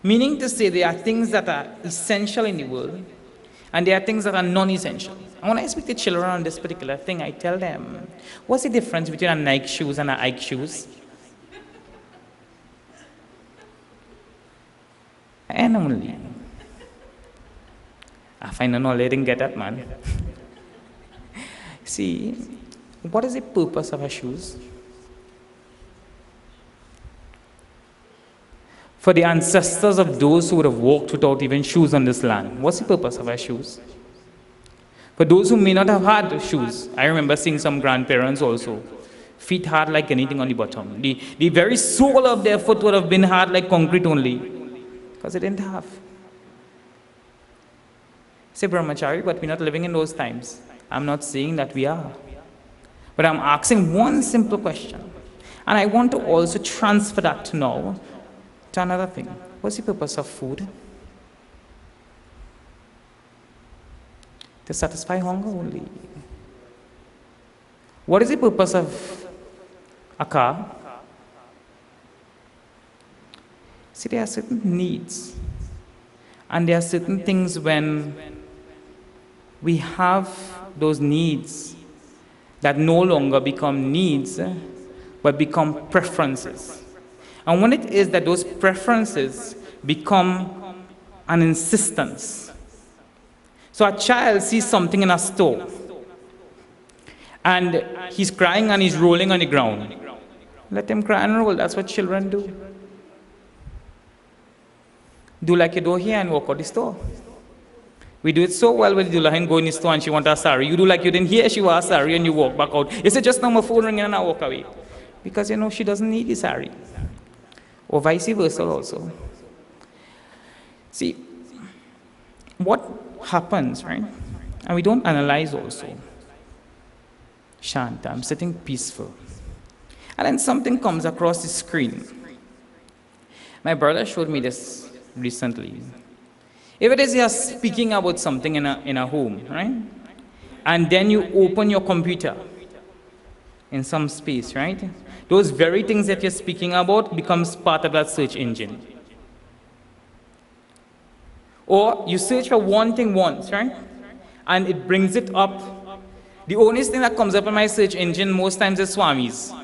meaning to say there are things that are essential in the world and there are things that are non-essential. And when I speak to children on this particular thing, I tell them, what's the difference between a Nike shoes and a Ike shoes? And only. I find no, they didn't get that, man. See, what is the purpose of our shoes? For the ancestors of those who would have walked without even shoes on this land, what's the purpose of our shoes? For those who may not have had shoes, I remember seeing some grandparents also, feet hard like anything on the bottom. The very sole of their foot would have been hard like concrete only, because they didn't have. Say brahmachari, but we're not living in those times. I'm not saying that we are. But I'm asking one simple question. And I want to also transfer that now to another thing. What's the purpose of food? To satisfy hunger only. What is the purpose of a car? See, there are certain needs. And there are certain things when we have those needs that no longer become needs, but become preferences. And when it is that those preferences become an insistence. So a child sees something in a store, and he's crying and he's rolling on the ground. Let him cry and roll, that's what children do. Do like you do here and walk out the store. We do it so well when the Dulahan go in the store and she wants a sari. You do like you didn't hear she was a sari and you walk back out. You say, just now my phone ringing and I walk away. Because you know she doesn't need the sari. Or vice versa also. See, what happens, right? And we don't analyze also. Shanta, I'm sitting peaceful. And then something comes across the screen. My brother showed me this recently. If it is you're speaking about something in a home, right? And then you open your computer in some space, right? Those very things that you're speaking about becomes part of that search engine. Or you search for one thing once, right? And it brings it up. The only thing that comes up in my search engine most times is Swamis.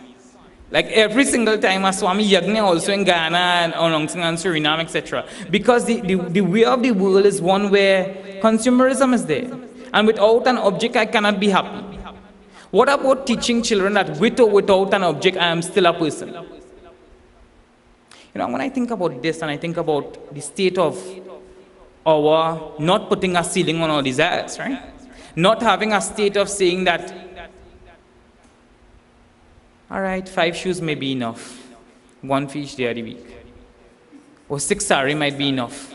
Like every single time a Swami Yajna also in Ghana and Suriname, etc. Because the way of the world is one where consumerism is there. And without an object, I cannot be happy. What about teaching children that with or without an object, I am still a person? You know, when I think about this and I think about the state of our not putting a ceiling on our desires, right? Not having a state of saying that, all right, 5 shoes may be enough. 1 for each day of the week. Or 6 sari might be enough.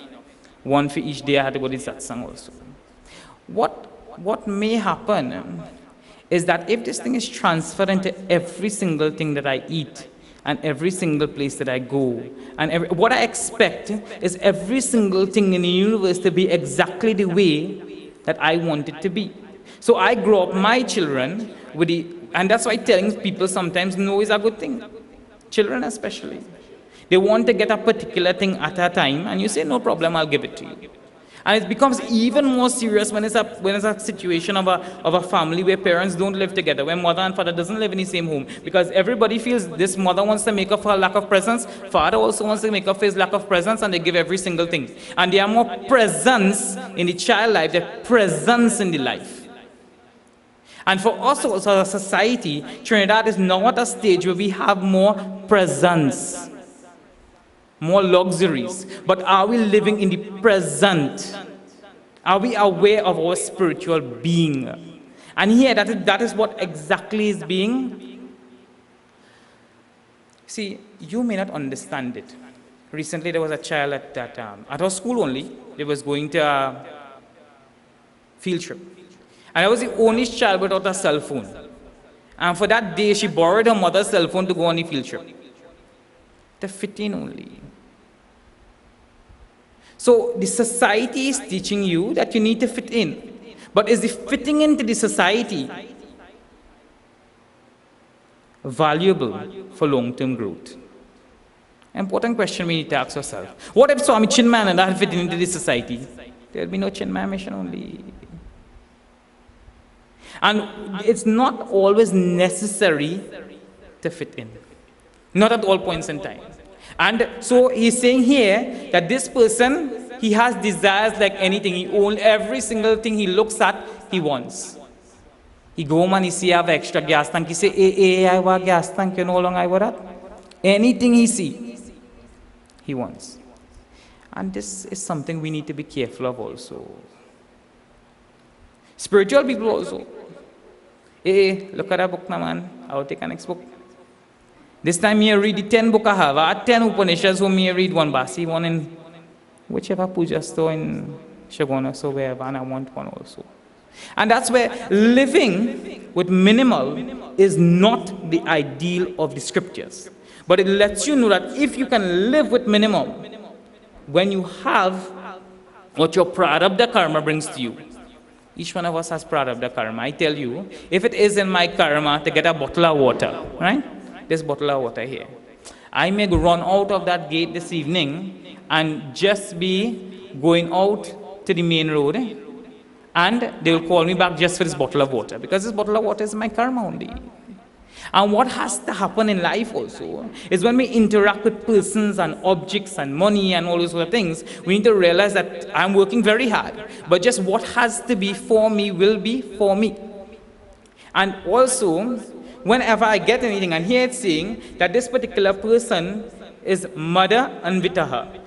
1 for each day I had to go to satsang also. What may happen is that if this thing is transferred into every single thing that I eat, and every single place that I go, and what I expect is every single thing in the universe to be exactly the way that I want it to be. So I grow up my children with and that's why telling people sometimes no is a good thing. Children especially. They want to get a particular thing at a time, and you say, no problem, I'll give it to you. And it becomes even more serious when it's a situation of a family where parents don't live together, where mother and father doesn't live in the same home. Because everybody feels this mother wants to make up for her lack of presence, father also wants to make up for his lack of presence, and they give every single thing. And there are more presence in the child life than presence in the life. And for us also as a society, Trinidad is now at a stage where we have more presence, more luxuries. But are we living in the present? Are we aware of our spiritual being? And here, that is what exactly is being. See, you may not understand it. Recently, there was a child at our school only. They was going to a field trip. And I was the only child without a cell phone. And for that day, she borrowed her mother's cell phone to go on the field trip. To fit in only. So the society is teaching you that you need to fit in. But is the fitting into the society valuable for long-term growth? Important question we need to ask ourselves. What if Swami Chinmaya had fit into the society? There will be no Chinmaya mission only. And it's not always necessary to fit in. Not at all points in time. And so he's saying here that this person, he has desires like anything. He owns every single thing he looks at, he wants. He go home and he see have extra gas tank. He say, I want gas tank, you know how long I want that? Anything he see, he wants. And this is something we need to be careful of also. Spiritual people also. Look at that book now, man. I'll take a next book. This time I read the 10 book I have. I have 10 Upanishads, so I read one Basi, one in whichever puja store in Shagona, so wherever, and I want one also. And that's where living with minimal is not the ideal of the scriptures. But it lets you know that if you can live with minimal, when you have what your prarabdha karma brings to you, each one of us has prarabdha karma. I tell you, if it is in my karma to get a bottle of water, right? This bottle of water here. I may run out of that gate this evening and just be going out to the main road, and they will call me back just for this bottle of water, because this bottle of water is my karma only. And what has to happen in life also is when we interact with persons and objects and money and all those sort of things, we need to realize that I'm working very hard, but just what has to be for me will be for me. And also, whenever I get anything, and here it's saying that this particular person is Mada Anvitaha.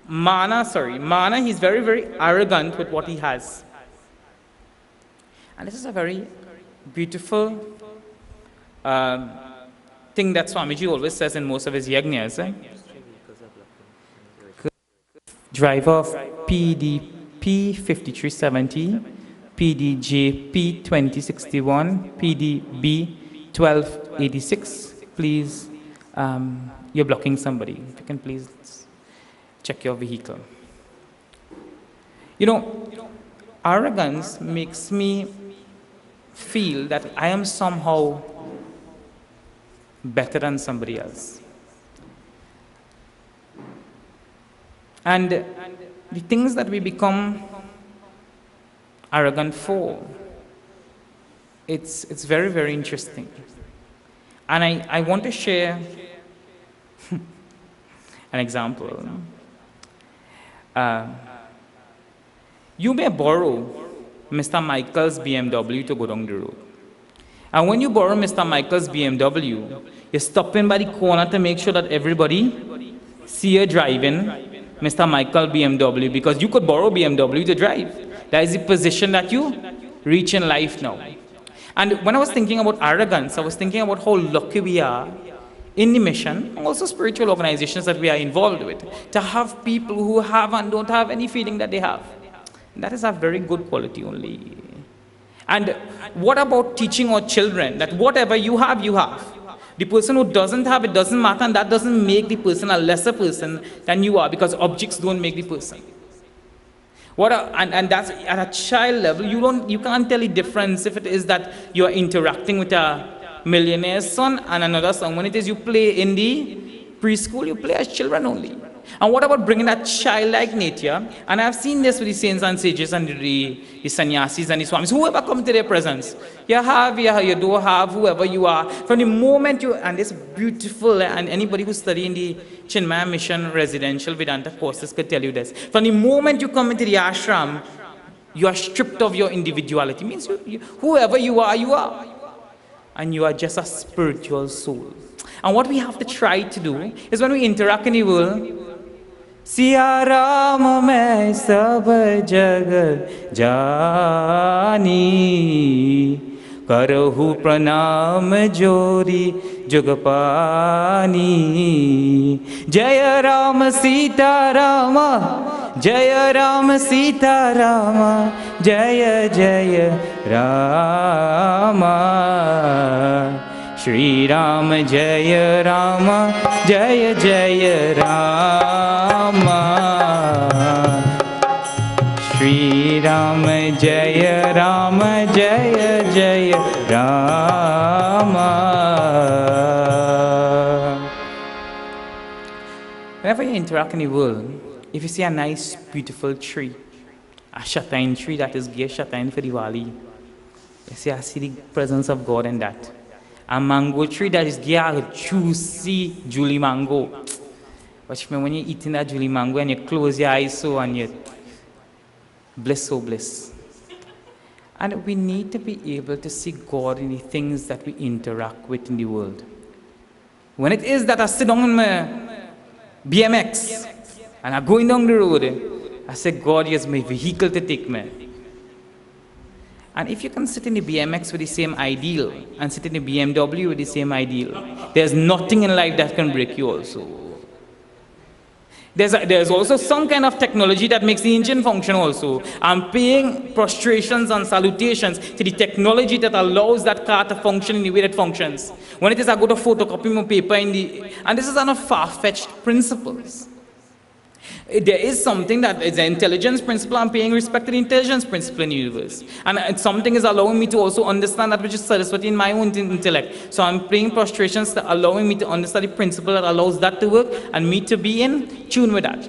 Mana, he's very, very arrogant with what he has. And this is a very beautiful thing that Swamiji always says in most of his yajnas. Driver of PDP 5370, PDJP 2061, PDB 1286. Please, you're blocking somebody. If you can please check your vehicle. You know, arrogance makes me feel that I am somehow better than somebody else. And the things that we become arrogant for, it's very, very interesting. And I want to share an example. You may borrow Mr. Michael's BMW to go down the road. And when you borrow Mr. Michael's BMW, you're stopping by the corner to make sure that everybody see you driving Mr. Michael BMW, because you could borrow BMW to drive. That is the position that you reach in life now. And when I was thinking about arrogance, I was thinking about how lucky we are in the mission, and also spiritual organizations that we are involved with, to have people who have and don't have any feeling that they have. That is a very good quality only. And what about teaching our children that whatever you have, you have? The person who doesn't have it doesn't matter, and that doesn't make the person a lesser person than you are, because objects don't make the person. And that's at a child level, you can't tell the difference if it is that you're interacting with a millionaire's son and another son. When it is you play in the preschool, you play as children only. And what about bringing that childlike nature? And I've seen this with the saints and sages and the sannyasis and the swamis, whoever come to their presence. You have, you don't have, whoever you are. From the moment and it's beautiful, and anybody who study in the Chinmaya Mission residential Vedanta courses could tell you this. From the moment you come into the ashram, you are stripped of your individuality. It means whoever you are, you are. And you are just a spiritual soul. And what we have to try to do is when we interact in the world, Siya Rama मैं सब जग जानी करहु प्रणाम जोरी जुगपानी जय राम सीता राम जय राम सीता राम जय जय राम श्री राम जय राम जय जय राम श्री राम जय राम जय जय Ram. Whenever you interact in the world, if you see a nice beautiful tree, a shatain tree that is gay shatain for Diwali, you see, I see the presence of God in that. A mango tree that is a juicy Julie mango. Watch me when you're eating that Julie mango and you close your eyes so and you bliss, so bliss. And we need to be able to see God in the things that we interact with in the world. When it is that I sit down on my BMX and I'm going down the road, I say, God, here's my vehicle to take me. And if you can sit in the BMX with the same ideal and sit in the BMW with the same ideal, there's nothing in life that can break you also. There's also some kind of technology that makes the engine function also. I'm paying prostrations and salutations to the technology that allows that car to function in the way that it functions. When it is I go to photocopy my paper and this is not far-fetched principles. There is something that is an intelligence principle. I'm paying respect to the intelligence principle in the universe. And something is allowing me to also understand that which is Saraswati in my own intellect. So I'm paying prostrations to allowing me to understand the principle that allows that to work and me to be in tune with that.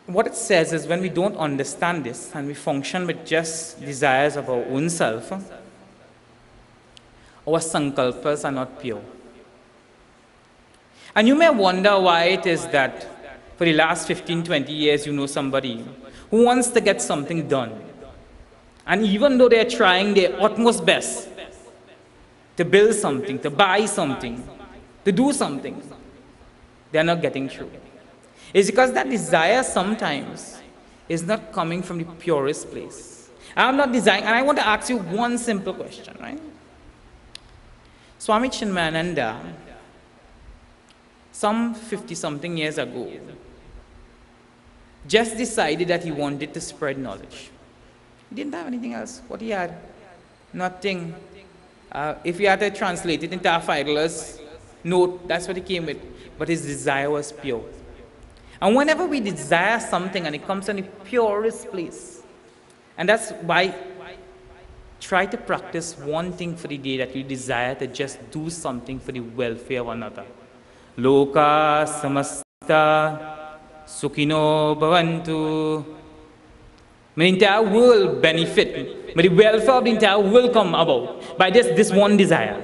What it says is when we don't understand this and we function with just desires of our own self, our sankalpas are not pure. And you may wonder why it is that for the last 15, 20 years you know somebody who wants to get something done. And even though they're trying their utmost best to build something, to buy something, to do something, they're not getting through. It's because that desire sometimes is not coming from the purest place. I'm not desiring, and I want to ask you one simple question, right? Swami Chinmayananda, some 50-something years ago, just decided that he wanted to spread knowledge. He didn't have anything else. What he had? Nothing. If he had to translate it into our fidelers, No, that's what he came with. But his desire was pure. And whenever we desire something and it comes in the purest place, and that's why try to practice one thing for the day that you desire to just do something for the welfare of another. Loka samasta sukhino bhavantu. May the entire world benefit. May the welfare of the entire world come about by this one desire.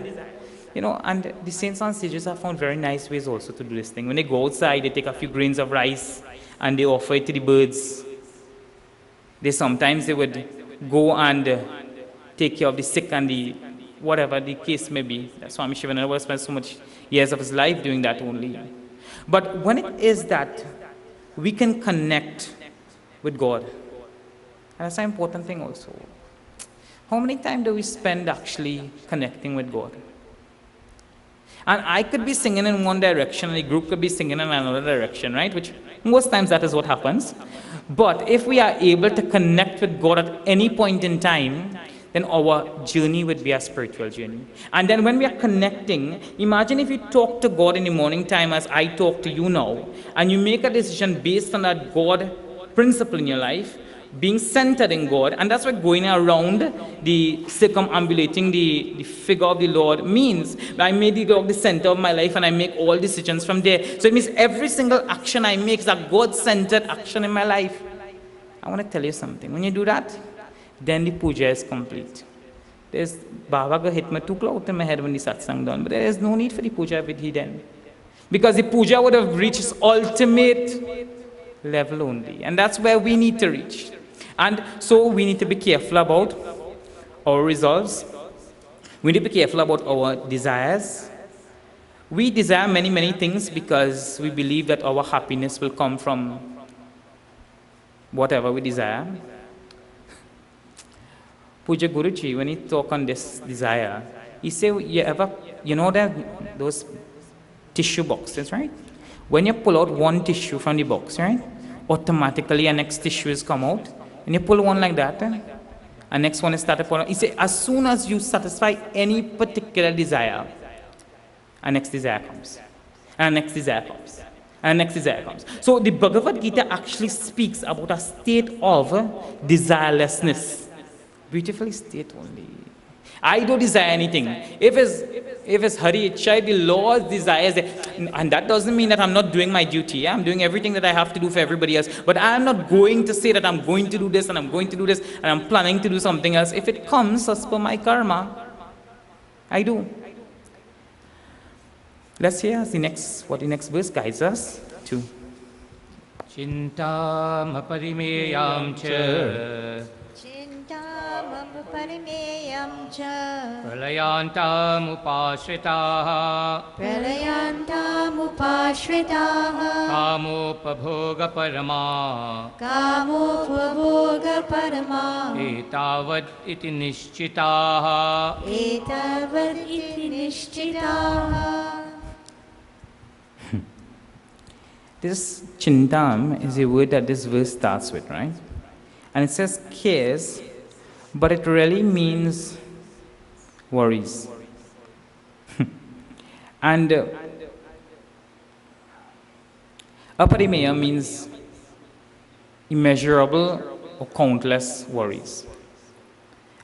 You know, and the saints and sages have found very nice ways also to do this thing. When they go outside, they take a few grains of rice and they offer it to the birds. Sometimes they would go and take care of the sick and the whatever the case may be. That's why Shivananda never spent so much years of his life doing that only. But when it is that we can connect with God, and that's an important thing also. How many times do we spend actually connecting with God? And I could be singing in one direction and the group could be singing in another direction, right? Which most times that is what happens. But if we are able to connect with God at any point in time, then our journey would be a spiritual journey. And then when we are connecting, imagine if you talk to God in the morning time as I talk to you now, and you make a decision based on that God principle in your life, being centered in God, and that's what going around the circumambulating the figure of the Lord means. I made the Lord the center of my life and I make all decisions from there. So it means every single action I make is a God-centered action in my life. I want to tell you something. When you do that, then the puja is complete. There's Baba hit me too close to my head when the satsang done, but there is no need for the puja with he then. Because the puja would have reached its ultimate level only. And that's where we need to reach. And so we need to be careful about our resolves. We need to be careful about our desires. We desire many, many things because we believe that our happiness will come from whatever we desire. Puja Guruji, when he talk on this desire, he say, you know that those tissue boxes, right? When you pull out one tissue from the box, right? Automatically a next tissue is come out. And you pull one like that, and next one is started pulling. He say, as soon as you satisfy any particular desire, a next desire comes. And a next desire comes. And a next desire comes. So the Bhagavad Gita actually speaks about a state of desirelessness. Beautifully state only. I don't desire anything. If it's Hari Ichchai, the Lord desires it. And that doesn't mean that I'm not doing my duty. Yeah? I'm doing everything that I have to do for everybody else. But I'm not going to say that I'm going to do this and I'm going to do this and I'm planning to do something else. If it comes as per my karma, I do. Let's hear what the next verse guides us to. Chintam parimeyam cha Parimeyam cha Pralayantam upashritaha Kamopabhoga parama Etavad iti nishchitaha This chintam is a word that this verse starts with, right? And it says cares, but it really means worries. And aparimeya means immeasurable or countless worries.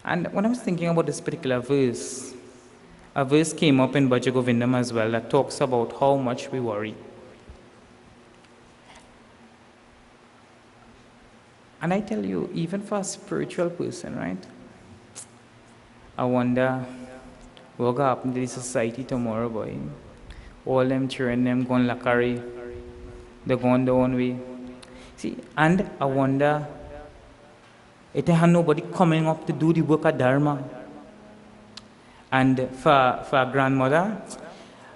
And when I was thinking about this particular verse, a verse came up in Bhaja Govindam as well that talks about how much we worry. And I tell you, even for a spiritual person, right? I wonder what will happen to the society tomorrow, boy. All them children, them going lakari, they're going their own way. See, and I wonder, it ain't nobody coming up to do the work of Dharma. And for a grandmother,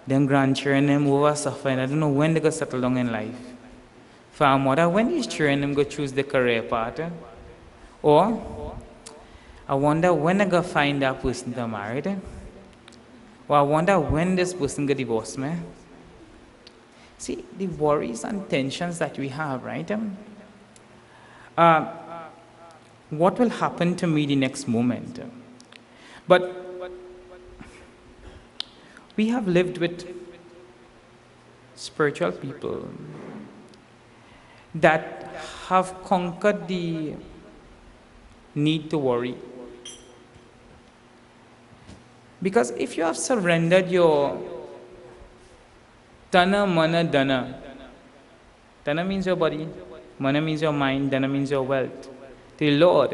them grandchildren, them over suffering. I don't know when they're going to settle down in life. For a mother, when these children them go choose the career path, or I wonder when they go find that person to marry, or I wonder when this person get divorced, man. See, the worries and tensions that we have, right? What will happen to me the next moment? But we have lived with spiritual people that have conquered the need to worry. Because if you have surrendered your Tana, Mana, Dana, Dana means your body, Mana means your mind, Dana means your wealth, the Lord,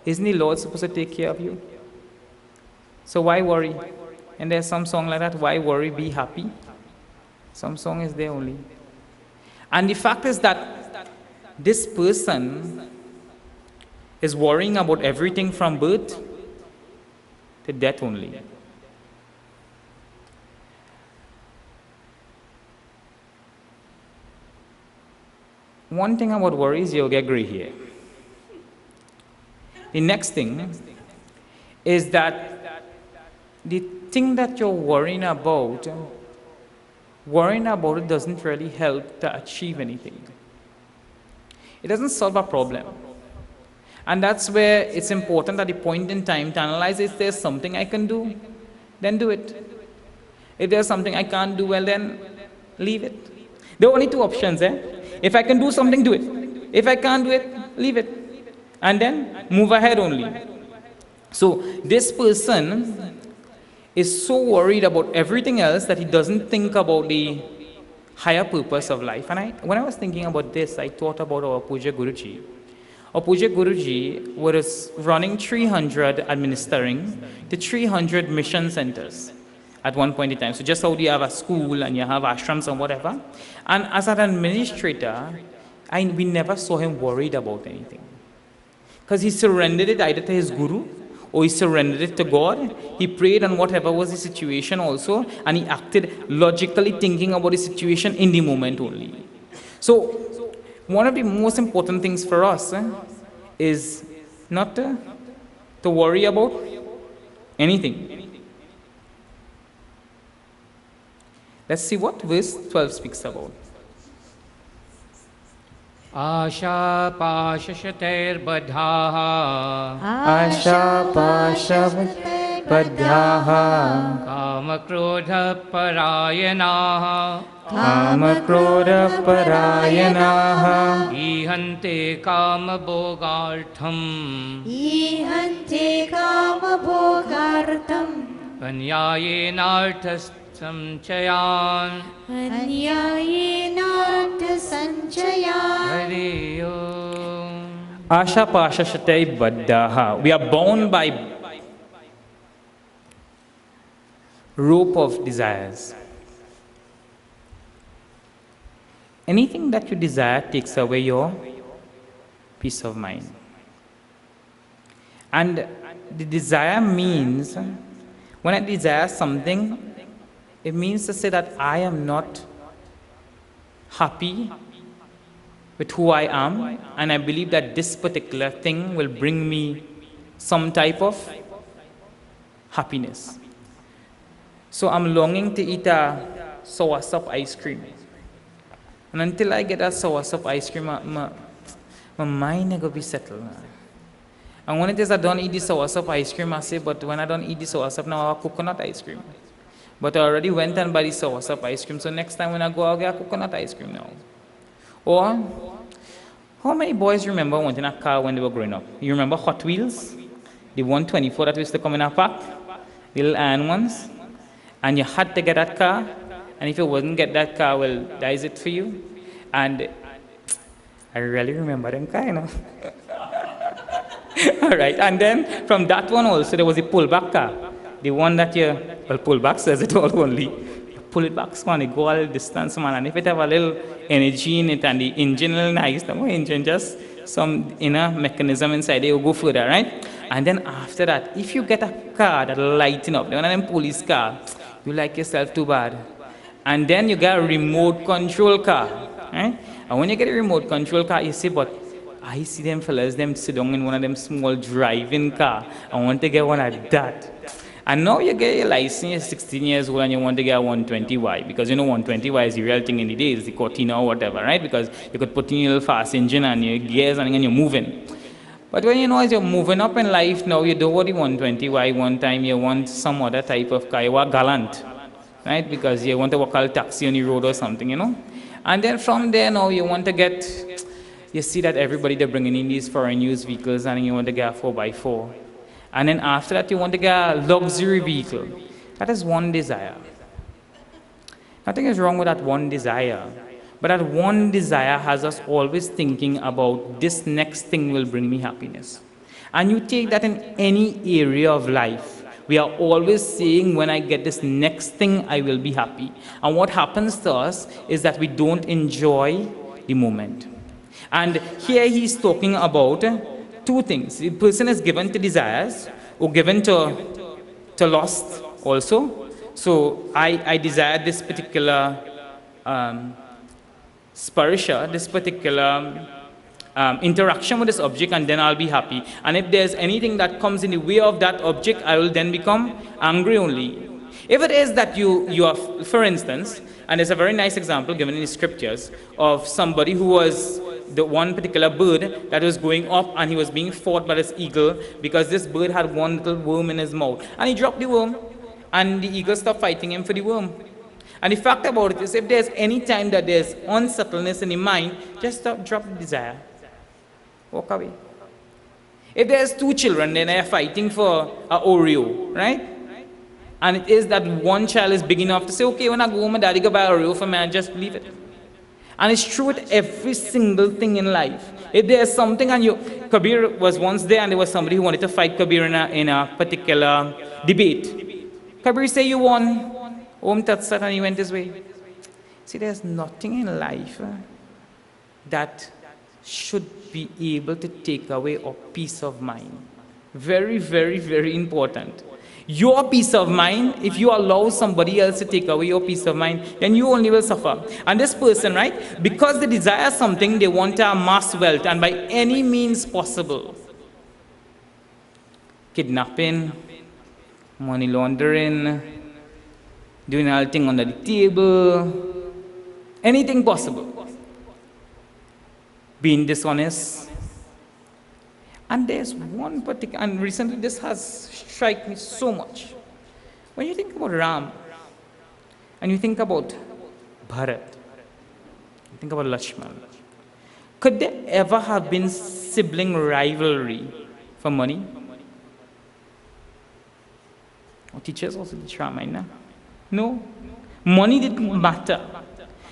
isn't the Lord supposed to take care of you? So why worry? And there's some song like that, why worry, be happy? Some song is there only. And the fact is that this person is worrying about everything from birth to death only. One thing about worry is you'll get gray hair. The next thing is that the thing that you're worrying about it doesn't really help to achieve anything. It doesn't solve a problem. And that's where it's important at the point in time to analyze if there's something I can do, then do it. If there's something I can't do, well then leave it. There are only two options, If I can do something, do it. If I can't do it, leave it. And then move ahead only. So this person is so worried about everything else that he doesn't think about the higher purpose of life. And when I was thinking about this, I thought about our Puja Guruji. Our Puja Guruji was running 300, administering the 300 mission centers at one point in time. So just how you have a school and you have ashrams and whatever. And as an administrator, we never saw him worried about anything. Because he surrendered it either to his guru or he surrendered it to God. He prayed on whatever was the situation also, and he acted logically thinking about the situation in the moment only. So one of the most important things for us is not to worry about anything. Let's see what verse 12 speaks about. Asha pashashaterbadhaha Asha pashabadhaha Kama krodha parayanaha Kama krodha parayanaha Ihante kama bhogartham Ihante kama bhogartham Anyayenarthastamchayan Anyayenartha sanchayan Hari Om. Asha pashashatei baddhaha. We are bound by rope of desires. Anything that you desire takes away your peace of mind. And the desire means, when I desire something, it means to say that I am not happy with who I am, and I believe that this particular thing will bring me some type of happiness. So I'm longing to eat a soursop ice cream. And until I get a soursop ice cream, my mind is going to be settled. And when it is I don't eat the soursop ice cream, I say, but when I don't eat the soursop, now I have coconut ice cream. But I already went and buy the soursop ice cream, so next time when I go, I'll get a coconut ice cream now. Or, how many boys remember wanting a car when they were growing up? You remember Hot Wheels? The 124 that used to come in a pack? The little iron ones? And you had to get that car, and if you wouldn't get that car, well, that is it for you. And I really remember them car, Alright, and then from that one also, there was a pullback car. The one that pullback says it all only. You pull it back, man, it go a little distance, man, and if it have a little energy in it and the engine a little nice, the engine just some inner mechanism inside, it will go further, right? And then after that, if you get a car that lighting up, one of them police car, you like yourself too bad. And then you get a remote control car, right? And when you get a remote control car, you say, but I see them fellas, them sit down in one of them small driving car. I want to get one of that. And now you get your license, you're 16 years old, and you want to get a 120Y, because you know 120Y is the real thing in the days, the Cortina or whatever, right? Because you could put in your little fast engine and your gears and you're moving. But when you know as you're moving up in life now, you don't want the 120Y one time, you want some other type of car, you want gallant. right? Because you want to walk a taxi on the road or something, you know. And then from there now you want to get, you see that everybody they're bringing in these foreign used vehicles and you want to get a 4x4. And then after that you want to get a luxury vehicle. That is one desire. Nothing is wrong with that one desire. But that one desire has us always thinking about this next thing will bring me happiness. And you take that in any area of life. We are always saying, when I get this next thing, I will be happy. And what happens to us is that we don't enjoy the moment. And here he's talking about two things. The person is given to desires, or given to lust also. So I desire this particular sparsha, this particular interaction with this object, and then I'll be happy. And if there's anything that comes in the way of that object, I will then become angry only. If it is that you are, for instance, and there's a very nice example given in the scriptures of somebody who was the one particular bird that was going up and he was being fought by this eagle because this bird had one little worm in his mouth. And he dropped the worm and the eagle stopped fighting him for the worm. And the fact about it is, if there's any time that there's unsettledness in the mind, just stop, drop the desire. Walk away. If there's two children, then they're fighting for an Oreo, right? And it is that one child is big enough to say, okay, when I go home, my daddy go buy Oreo for me, and just leave it. And it's true with every single thing in life. If there's something, and Kabir was once there, and there was somebody who wanted to fight Kabir in a particular debate. Kabir said, you won. Om Tat Sat, and he went his way. See, there's nothing in life that should be able to take away our peace of mind. Very, very, very important. Your peace of mind, if you allow somebody else to take away your peace of mind, then you only will suffer. And this person, right, because they desire something, they want to amass wealth, and by any means possible. Kidnapping, money laundering, doing everything under the table, anything possible. Being dishonest. And there's one particular, and recently this has struck me so much. When you think about Ram, and you think about Bharat, you think about Lakshman, could there ever have been sibling rivalry for money? Our teachers also teach Ramayana. No. Money didn't matter.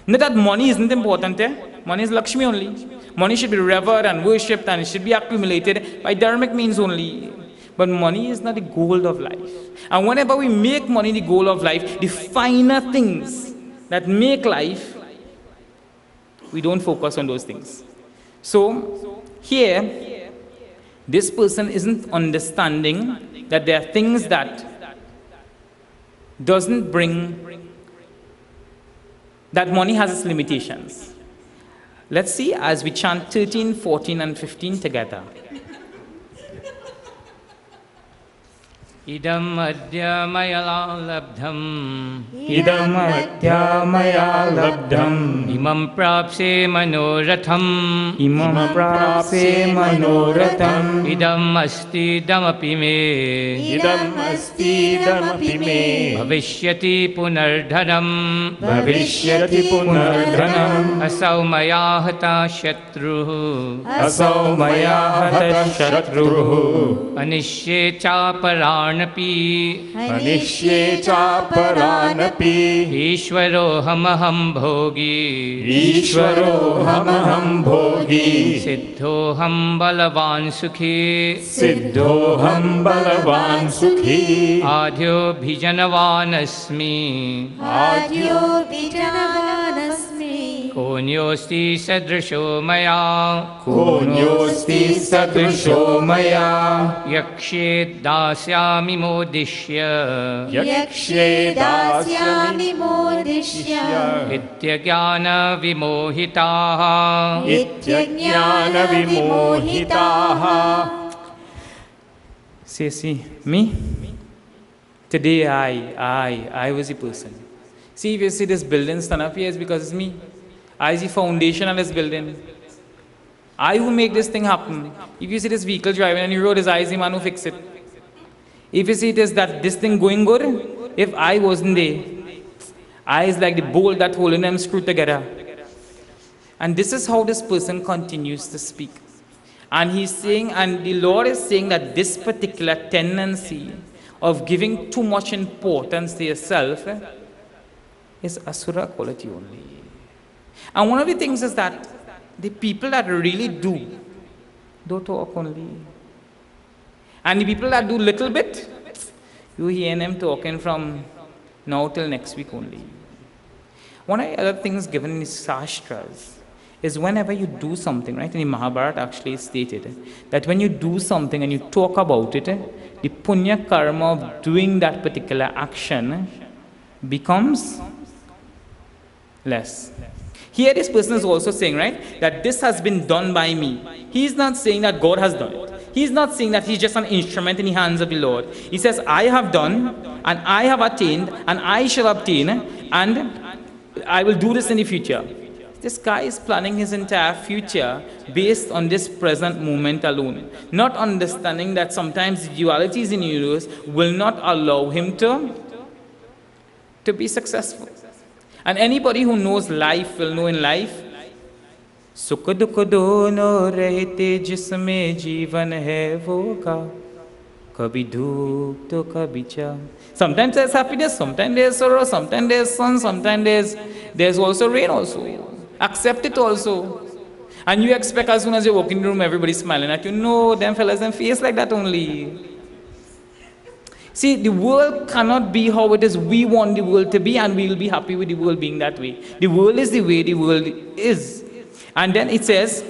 Not that money isn't important. Money is Lakshmi only. Money should be revered and worshipped, and it should be accumulated by dharmic means only. But money is not the goal of life. And whenever we make money the goal of life, the finer things that make life, we don't focus on those things. So, here, this person isn't understanding that there are things that doesn't bring, that money has its limitations. Let's see as we chant 13, 14, and 15 together. Idam adya maya labdham. Idam adya maya labdham. Imam prapse manoratham. Imam prapse manoratham. Idam asti damapi me. Idam asti damapi me. Bhavishyati punardhanam. Bhavishyati punardhanam. Asau maya hata shatruh. Asau maya hata shatruh. Anishye cha paranapi. Anishye cha paranapi. Ishvaro hamaham bhogi. Ishvaro hamaham bhogi. Siddhoham balavan sukhi. Siddhoham balavan sukhi. Adhyo bhijanavan asmi. Adyo vijanavanasmi. Konyosti sadrisho maya. Konyosti sadrisho maya. Yakshe dasyami modishya. Yakshe dasyami modishya. Ityajnana vimohitaha. Ityajnana vimohitaha. See, me? Today I was a person. See, if you see this building stand up here, it's because it's me. I is the foundation of this building. I who make this thing happen. If you see this vehicle driving on the road, it's I is the man who fix it. If you see it is that this thing going good, if I wasn't there, I is like the bolt that holding them screwed together. And this is how this person continues to speak. And he's saying, and the Lord is saying that this particular tendency of giving too much importance to yourself is asura quality only. And one of the things is that the people that really do talk only. And the people that do little bit, you hear them talking from now till next week only. One of the other things given in the Shastras is whenever you do something, right? In the Mahabharata actually stated that when you do something and you talk about it, the punya karma of doing that particular action becomes less. Here this person is also saying, right, that this has been done by me. He's not saying that God has done it. He's not saying that he's just an instrument in the hands of the Lord. He says, I have done, and I have attained, and I shall obtain, and I will do this in the future. This guy is planning his entire future based on this present moment alone, not understanding that sometimes dualities in the universe will not allow him to be successful. And anybody who knows life will know in life, sukh dukh dono rehte jisme jeevan hai wo ka, kabhi dhuk to kabhi cha. Sometimes there's happiness, sometimes there's sorrow, sometimes there's sun, sometimes there's also rain also. Accept it also. And you expect as soon as you walk in the room, everybody's smiling at you. No, them fellas, them face like that only. See, the world cannot be how it is we want the world to be, and we will be happy with the world being that way. The world is the way the world is. And then it says,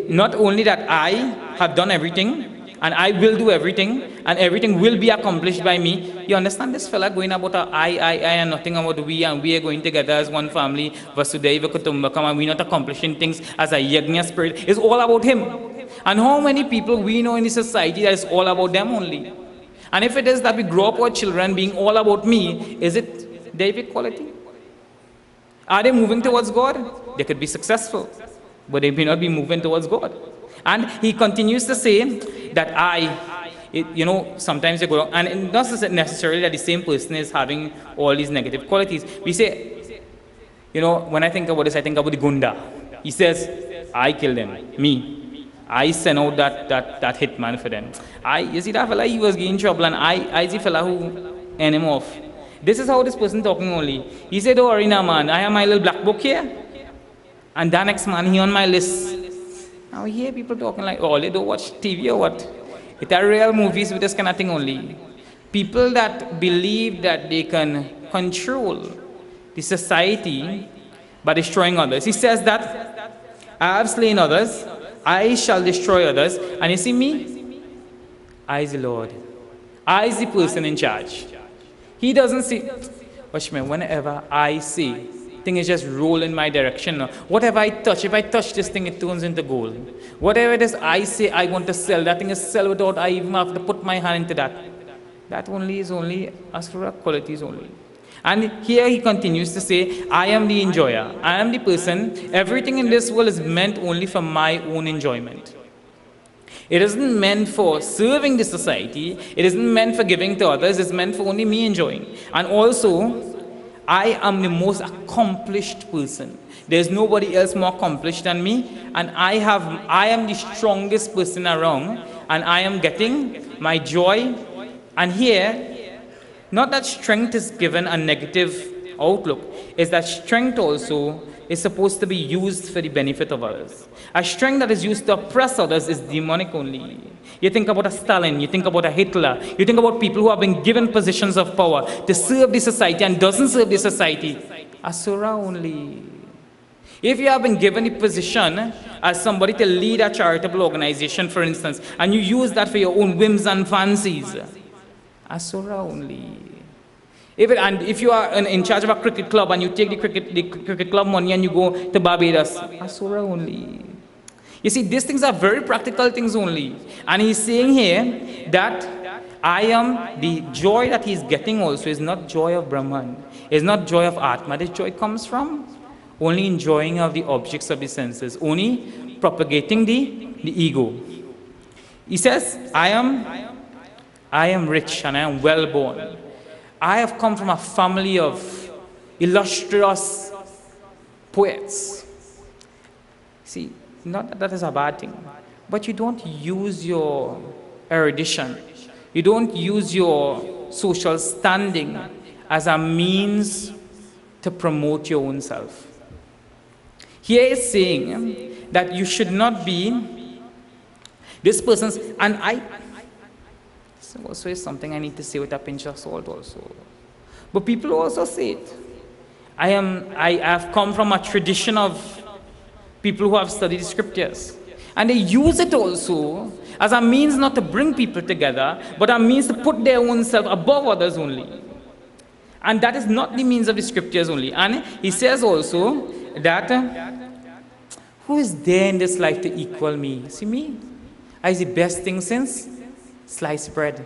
not only that I have done everything, and I will do everything, and everything will be accomplished by me. You understand this fella going about I, and nothing about we, and we are going together as one family, Vasudhaiva Kutumbakam, and we're not accomplishing things as a Yajna spirit. It's all about him. And how many people we know in the society that it's all about them only? And if it is that we grow up our children being all about me, is it David quality? Are they moving towards God? They could be successful, but they may not be moving towards God. And he continues to say that sometimes they go, and it's not necessarily that the same person is having all these negative qualities. We say, when I think about this, I think about the Gunda. He says, I killed them, me. I sent out that hitman for them. You see that fella, he was getting trouble, and I the fella who end him off. This is how this person talking only. He said, oh, Arina man, I have my little black book here. And that next man, he on my list. Now we hear people talking like, oh, they don't watch TV or what? It's a real movies with this kind of thing only. People that believe that they can control the society by destroying others. He says that, I have slain others, I shall destroy others. And you see me? I is the Lord. I is the person in charge. He doesn't see, watch me, whenever I say, thing is just roll in my direction. Whatever I touch, if I touch this thing, it turns into gold. Whatever it is I say I want to sell, that thing is sell without I even have to put my hand into that. That only is only asura qualities only. And here he continues to say, I am the enjoyer. I am the person. Everything in this world is meant only for my own enjoyment. It isn't meant for serving the society. It isn't meant for giving to others. It's meant for only me enjoying. And also, I am the most accomplished person. There's nobody else more accomplished than me, and I am the strongest person around, and I am getting my joy. And here, not that strength is given a negative outlook, is that strength also is supposed to be used for the benefit of others. A strength that is used to oppress others is demonic only. You think about a Stalin, you think about a Hitler, you think about people who have been given positions of power to serve the society and doesn't serve the society. Asura only. If you have been given the position as somebody to lead a charitable organization, for instance, and you use that for your own whims and fancies, Asura only. If you are in charge of a cricket club and you take the cricket club money and you go to Barbados, Asura only. You see, these things are very practical things only. And he's saying here that the joy that he's getting also is not joy of Brahman. It's not joy of Atma. This joy comes from only enjoying of the objects of the senses, only propagating the ego. He says, I am rich and I am well born. I have come from a family of illustrious poets. See, not that that is a bad thing, but you don't use your erudition, you don't use your social standing as a means to promote your own self. Here is saying that you should not be this person's, and I also is something I need to say with a pinch of salt also. But people also say it. I have come from a tradition of people who have studied scriptures. And they use it also as a means not to bring people together, but a means to put their own self above others only. And that is not the means of the scriptures only. And he says also that, who is there in this life to equal me? See me? I is the best thing since sliced bread.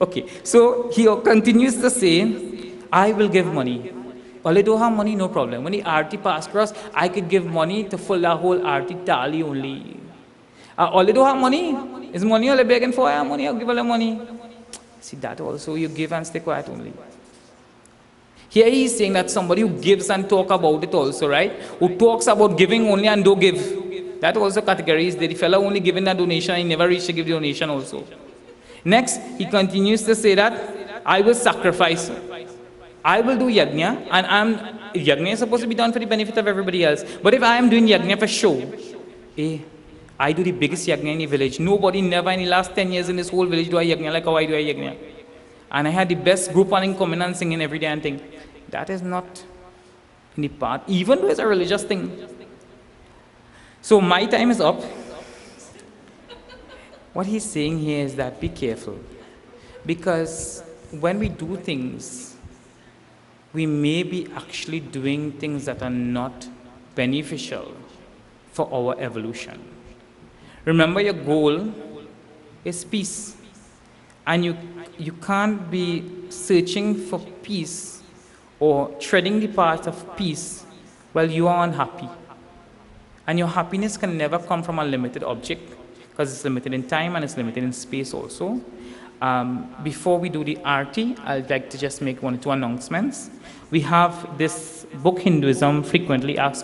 Okay, so he continues to say, I will give money. Well, I don't have money, no problem. When the arti pass across, I could give money to fill the whole arti tally only. All I don't have money. Is money all I begging for? I have money, I'll give all the money. See, that also you give and stay quiet only. Here he is saying that somebody who gives and talk about it also, right? Who talks about giving only and don't give. That also categories. The fellow only giving a donation, he never reached to give the donation also. Next, he continues to say that I will sacrifice. I will do yajna, and yajna is supposed to be done for the benefit of everybody else. But if I am doing yajna for show, I do the biggest yajna in the village. Nobody never in the last 10 years in this whole village do a yajna like how I do a yajna. And I had the best group running, coming and singing every day and thing. That is not in the path, even though it's a religious thing. So my time is up. What he's saying here is that be careful. Because when we do things, we may be actually doing things that are not beneficial for our evolution. Remember, your goal is peace. And you can't be searching for peace or treading the path of peace while you are unhappy. And your happiness can never come from a limited object, because it's limited in time and it's limited in space also. Before we do the arti, I'd like to just make one or two announcements. We have this book, Hinduism Frequently Asked